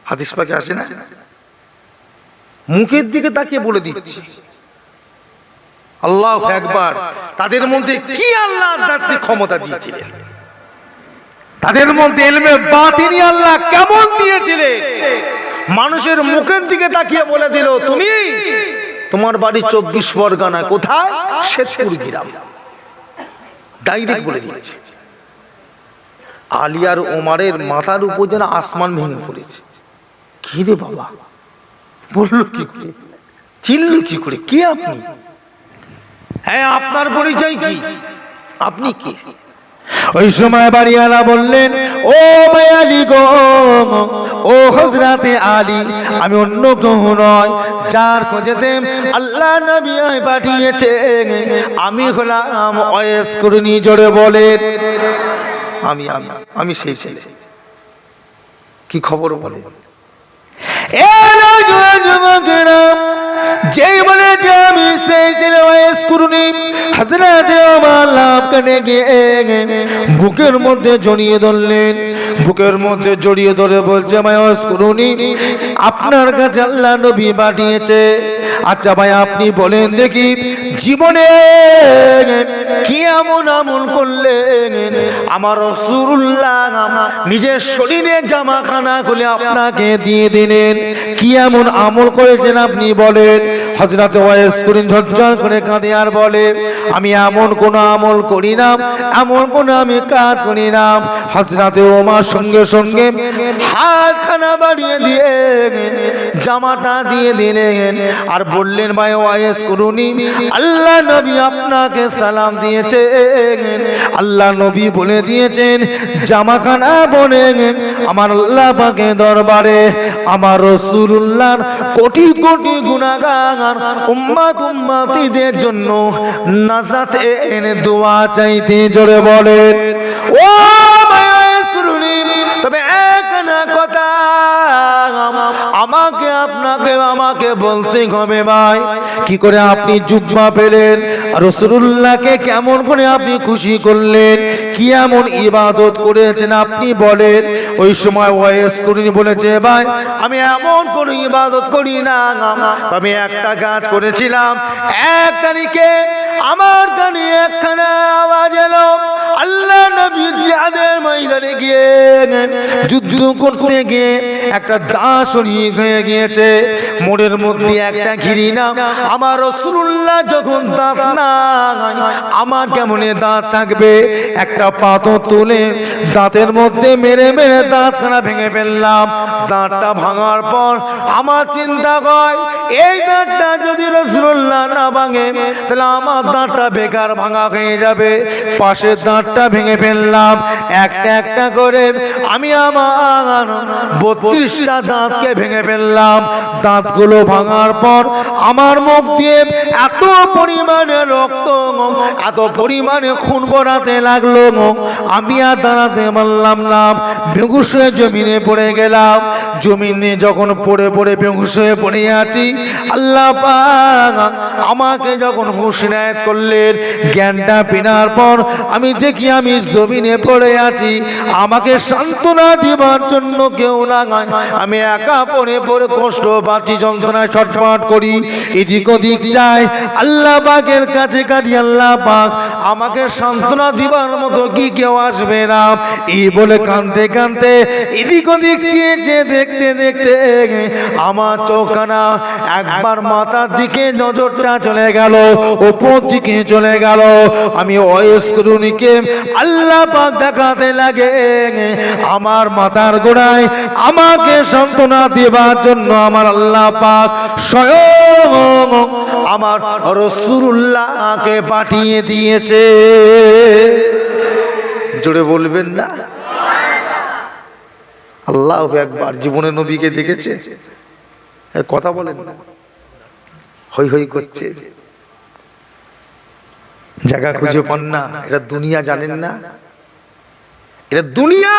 হাদিস পাকে আসে না, মুখের দিকে তাকিয়ে বলে দিচ্ছে। আল্লাহু আকবার। তাদের মধ্যে কি আল্লাহ জাতি ক্ষমতা দিয়েছিলেন, তাদের মধ্যে ইলমে বাতিনি আল্লাহ কেমন দিয়েছিলেন। মানুষের মুখের দিকে তাকিয়ে বলে দিল তুমি, তোমার বাড়ি 24 পরগনা কোথায়, শেরপুর গ্রাম, ডাইরেক্ট বলে দিচ্ছে। আলী আর ওমরের মাথার উপর যেন আসমান ভেঙে পড়েছে। কি রে বাবা, বললো কি করে, চিনল কি করে, কে আপনি? হ্যাঁ আপনার পরিচয় কি, আপনি কি? ওই সময় বাড়িওয়ালা বললেন ও ভাই আলী গো, ও হযরতে আলী, আমি অন্য কেউ নয়, যার খোঁজেতে আল্লাহ নবী পাঠিয়েছে আমি হলাম ওয়াইস কুরনি। জোরে বলেন আমি আমি আমি সেই ছেলে। কি খবর বলে যেই বলেছে আমি সেই ছেলে ওয়াইস কুরনি। হযরতে ওমর লাভ কানে গিয়ে বুকের মধ্যে জড়িয়ে ধরলেন, বুকের মধ্যে জড়িয়ে ধরে বলছে ভাই ওয়াইস কুরনি, আপনার কাছে আল্লাহ নবী পাঠিয়েছে। আচ্ছা ভাই আপনি বলেন দেখি জীবনে কি এমন আমল করলেন আমার রাসূলুল্লাহ নিজের শরীরে জামাখানা খুলে আপনাকে দিয়ে দিলেন, কি এমন আমল করেছেন আপনি বলেন। হযরতে ওয়াইস কুরনি ঝরঝর করে কাঁদে আর বলে আমি এমন কোন আমল করি না, এমন কোন আমি কাজ করি না। হযরতে ওমর সঙ্গে সঙ্গে হাতখানা বাড়িয়ে দিয়ে জামাটা দিয়ে দিলেন আর বললেন ভাই ওয়াইস কুরনি, আল্লাহ নবী আপনাকে সালাম দিয়েছে, আল্লাহ নবী বলে দিয়েছেন জামাখানা বনে আমার আল্লাহ পাকের দরবারে আমার রাসূলুল্লাহর কোটি কোটি গুনাহগার উম্মত উম্মতিদের জন্য নাজাত এনে দোয়া চাইতে। জোরে বলেন ও ওয়াইস কুরনি, তবে এক না কথা আমাকে আপনাকে আমাকে বলতে হবে ভাই, কি করে আপনি জুব্বা পেলেন, রাসূলুল্লাহকে কেমন করে আপনি খুশি করলেন, কি এমন ইবাদত করেছেন আপনি বলেন। ওই সময় ওয়াইস কুরনি বলেছে ভাই আমি এমন কোন ইবাদত করি না, আমি একটা কাজ করেছিলাম। 1 তারিখে আমার কানে একখানা আওয়াজ এলো, আল্লাহ নবীর জিহাদের ময়দানে গিয়ে যুদ্ধ করতে গিয়ে একটা দাঁত শরীক হয়ে গিয়েছে, মোড়ের মধ্যে একটা ঘিরিনা। আমার রাসূলুল্লাহ যখন দাঁত না, আমার কেমনে দাঁত থাকবে, একটা পাথর তুলে দাঁতের মধ্যে মেরে মেরে দাঁতখানা ভেঙে ফেললাম। দাঁতটা ভাঙার পর আমার চিন্তা হয়, এই দাঁতটা যদি রাসূলুল্লাহ না ভাঙে তাহলে আমার দাঁতটা বেকার ভাঙা হয়ে যাবে। পাশের দাঁতটা ভেঙে ফেললাম। একটা একটা করে আমি আমার 32টা দাঁতকে ভেঙে ফেললাম। দাঁতগুলো ভাঙার পর আমার মুখ দিয়ে এত পরিমাণে রক্ত, এত পরিমাণে খুন গড়াতে লাগলো, আমি আর দাঁড়াতে পারলাম না। বেহুশ হয়ে জমিনে পড়ে গেলাম। জমিনে যখন পড়ে পড়ে বেহুশ হয়ে পড়ে আছি, আল্লাহ পাক আমাকে যখন হুঁশ ইনায়েত করলেন, জ্ঞানটা ফেরার পর আমি দেখি আমি জমিনে পড়ে আছি। আমাকে সান্ত্বনা দিবার জন্য কেউ না, আমি একা পড়ে পড়ে কষ্ট পাচ্ছি, যন্ত্রণায় ছটফট করি, এদিক ওদিক চাই, আল্লাহ পাকের কাছে কাঁদি, আল্লাহ পাক আমাকে সান্ত্বনা দিবার মতো কি কেউ আসবে না। এই বলে কাঁদতে কাঁদতে এদিক ওদিক চেয়ে চেয়ে দেখতে দেখতে আমার চোখখানা একবার মাথার দিকে নজরটা চলে গেল, উপর দিকে চলে গেল। আমি ওয়াইসকুরুনিকে আল্লাহ পাক দেখাতে লাগে আমার মাথার গোড়ায় আমাকে সান্ত্বনা দেবার জন্য আমার আল্লাহ পাক স্বয়ং আমার রাসূলুল্লাহকে পাঠিয়ে দিয়েছে। জোরে বলবেন না আল্লাহু আকবার। জীবনে নবীকে দেখেছে? কথা বলেন না, হই হই করছে, জায়গা খুঁজে পান না। এটা দুনিয়া জানেন না, এটা দুনিয়া,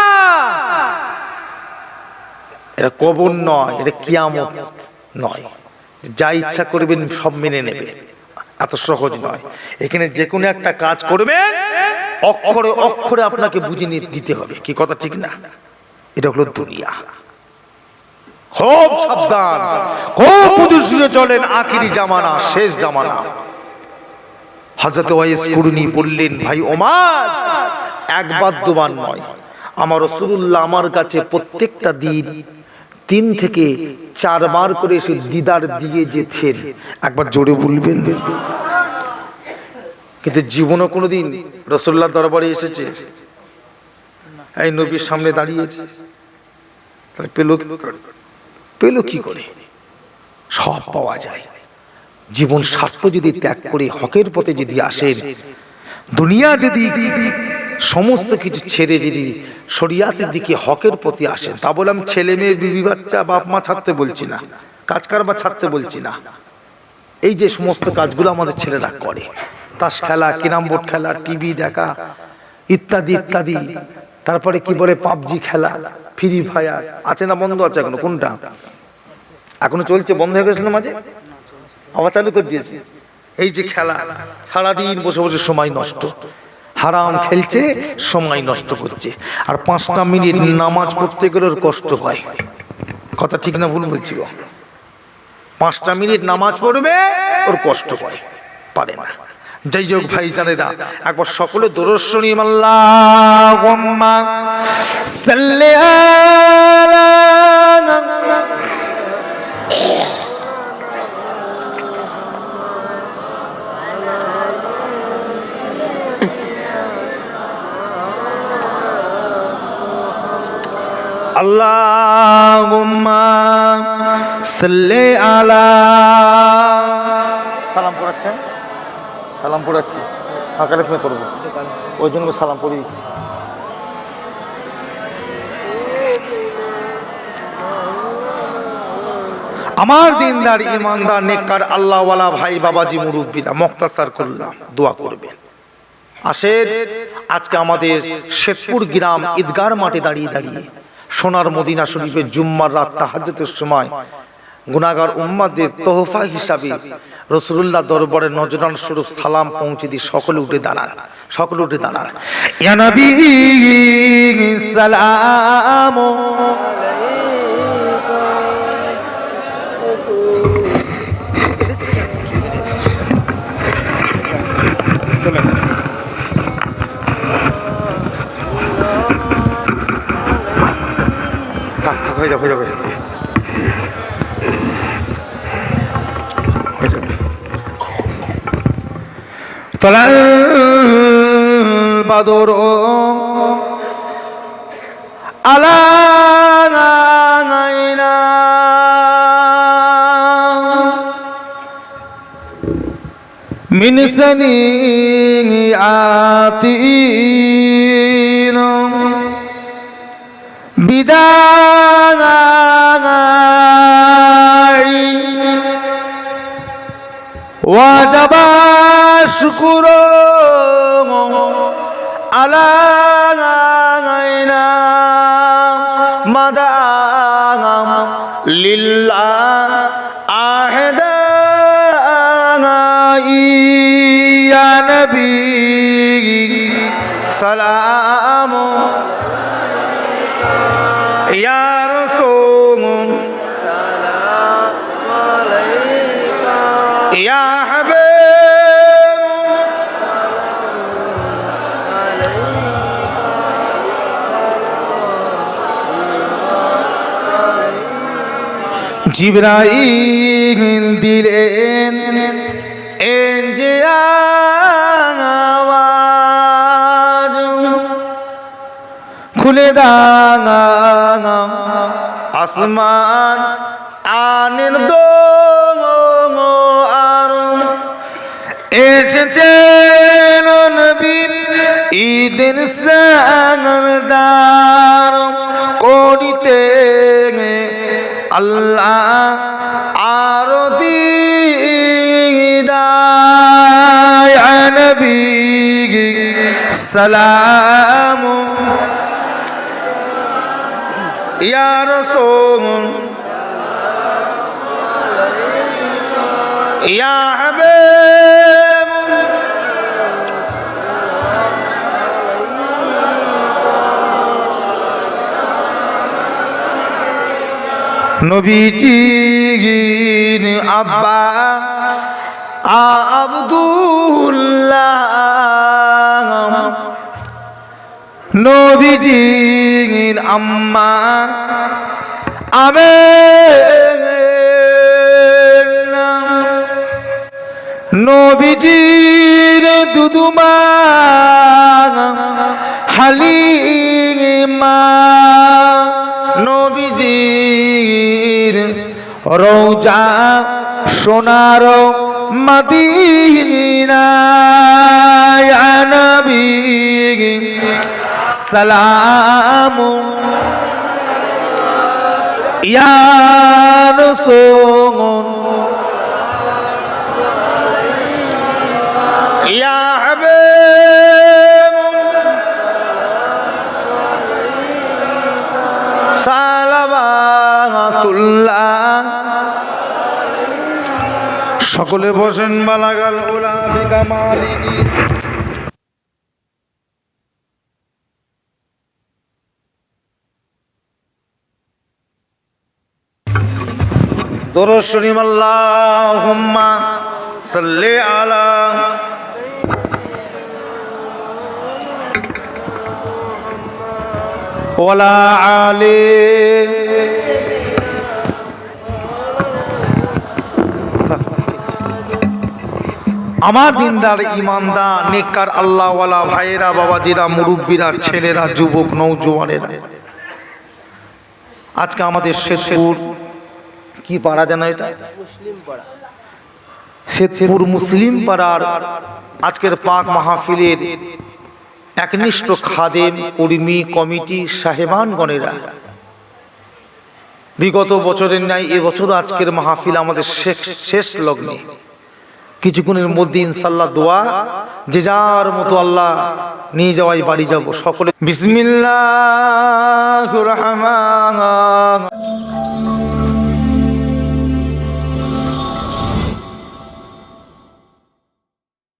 এটা কবর নয়, এটা কিয়ামত নয়। যা ইচ্ছা করবেন সব মেনে নেবে, এত সহজ নয়। এখানে যে কোনো একটা কাজ করবেন অক্ষরে অক্ষরে আপনাকে বুঝিয়ে দিতে হবে। কি কথা ঠিক না? এটা হলো দুনিয়া। খুব সাবধান, খুব বুঝে শুনে চলেন। আখিরি জামানা, শেষ জামানা। হযরত ওয়াইস কুরুনি বললেন, ভাই ওমর, একবার দুবার নয়, আমার রাসূলুল্লাহ আমার কাছে প্রত্যেকটা দিন 3 থেকে 4 বার করে এসে দিদার দিয়ে যেতেন। একবার জোরে বলবেন। কিন্তু জীবনে কোনোদিন রাসূলুল্লাহ দরবারে এসেছে, এই নবীর সামনে দাঁড়িয়েছে, তাহলে পেল কি করে? সব পাওয়া যায়। জীবন স্বার্থ যদি ত্যাগ করে হকের পথে যদি আসেন, দুনিয়া যদি সমস্ত কিছু ছেড়ে যদি শরিয়াতের দিকে হকের প্রতি আসেন, তা বলে আমি ছেলে মেয়ে বিবি বাচ্চা বাপ মা ছাড়তে বলছি না, কাজ কারবার ছাড়তে বলছি না। এই যে সমস্ত কাজগুলো আমাদের ছেলেরা করে, তাস খেলা, ক্যারাম বোর্ড খেলা, টিভি দেখা ইত্যাদি ইত্যাদি, তারপরে কি বলে পাবজি খেলা, ফ্রি ফায়ার আছে না? বন্ধ আছে এখনো? কোনটা এখনো চলছে? বন্ধ হয়ে গেছিল মাঝে, আবার চালু করে দিয়েছে। এই যে খেলা, সারাদিন বসে বসে সময় নষ্ট, হারাম খেলছে, সময় নষ্ট করছে। আর 5টা মিনিট নামাজ পড়তে গেলে ওর কষ্ট হয়। কথা ঠিক না ভুল বলছি গো? 5টা মিনিট নামাজ পড়বে ওর কষ্ট হয়, পারে না। যাই হোক ভাই জানেরা, একবার সকলে দরুদ শুনি, আল্লাহুম্মা সাল্লি আলা আল্লাহুম্মা সাল্লি আলা। সালাম পড়াচ্ছেন? সালাম পড়াচ্ছি, সকালে তুমি করবো, ওই জন্য সালাম পড়ে দিচ্ছি। আমার দিনদার ইমানদার নেককার আল্লাহওয়ালা ভাই বাবাজি মুরব্বীরা, মুখতাসার করলাম, দোয়া করবেন। আসেন, আজকে আমাদের শেখপুর গ্রাম ঈদগার মাঠে দাঁড়িয়ে দাঁড়িয়ে সোনার মদিনা শরীফের জুম্মার রাত তাহাজ্জুদের সময় গুনাহগার উম্মতদের তোহফা হিসাবে রাসূলুল্লাহ দরবারে নজরান স্বরূপ সালাম পৌঁছে দিয়ে সকলে উঠে দাঁড়ান, সকলে উঠে দাঁড়ান। ইয়া নবী সালাম তলাল বাদর আলাইনা মিন সানিয়াতিন বিদাই ওয়াজাবা শুকুরু আলাইনা মাদাম লিল্লাহ আহদাই ইয়া নবী সালাম ইয়া রাসূল সালাম আলাইকা ইয়া জিবরাইল দিলেন যে আওয়াজ খুলে দাও আসমান আনের দোয়ার এসেছেন নবী ঈদের সরদার করিতে আল্লাহ আরো দিদায় নবী সালাম ইয়া রাসূল ইয়া হাবিব নবীজির আব্বা আব্দুল্লাহ নবীজির আম্মা আমেনা নবীজির দুদুমা হালিমা নবীজির রওজা সোনার মদিনা ইয়া নবী সালাম ইয়া রাসূল ইয়া হাবিব সালাওয়াতুল্লাহ সকলে বসেন বালাগাল উলা বিকামালিহি দরুদ শরীফ আল্লাহুম্মা সাল্লি আলা ওয়ালা আলি আমার দিনদার ইমানদার নেককার আল্লাহওয়ালা ভাইয়েরা বাবাজিরা মুরব্বীরা ছেলেরা যুবক নওজোয়ানেরা আজকে আমাদের শেরপুর কি পাড়া জানো এটা শেরপুর মুসলিম পাড়ার আজকের পাক মাহফিলের একনিষ্ঠ খাদেম কর্মী কমিটি সাহেবানগণেরা বিগত বছরের ন্যায় এবছরও আজকের মাহফিল আমাদের শেষ লগ্নে কিছুক্ষণের মধ্যে ইনশাআল্লাহ দোয়া যে যার মতো আল্লাহ নিয়ে যাওয়াই বাড়ি যাব সকলে বিসমিল্লাহির রহমানির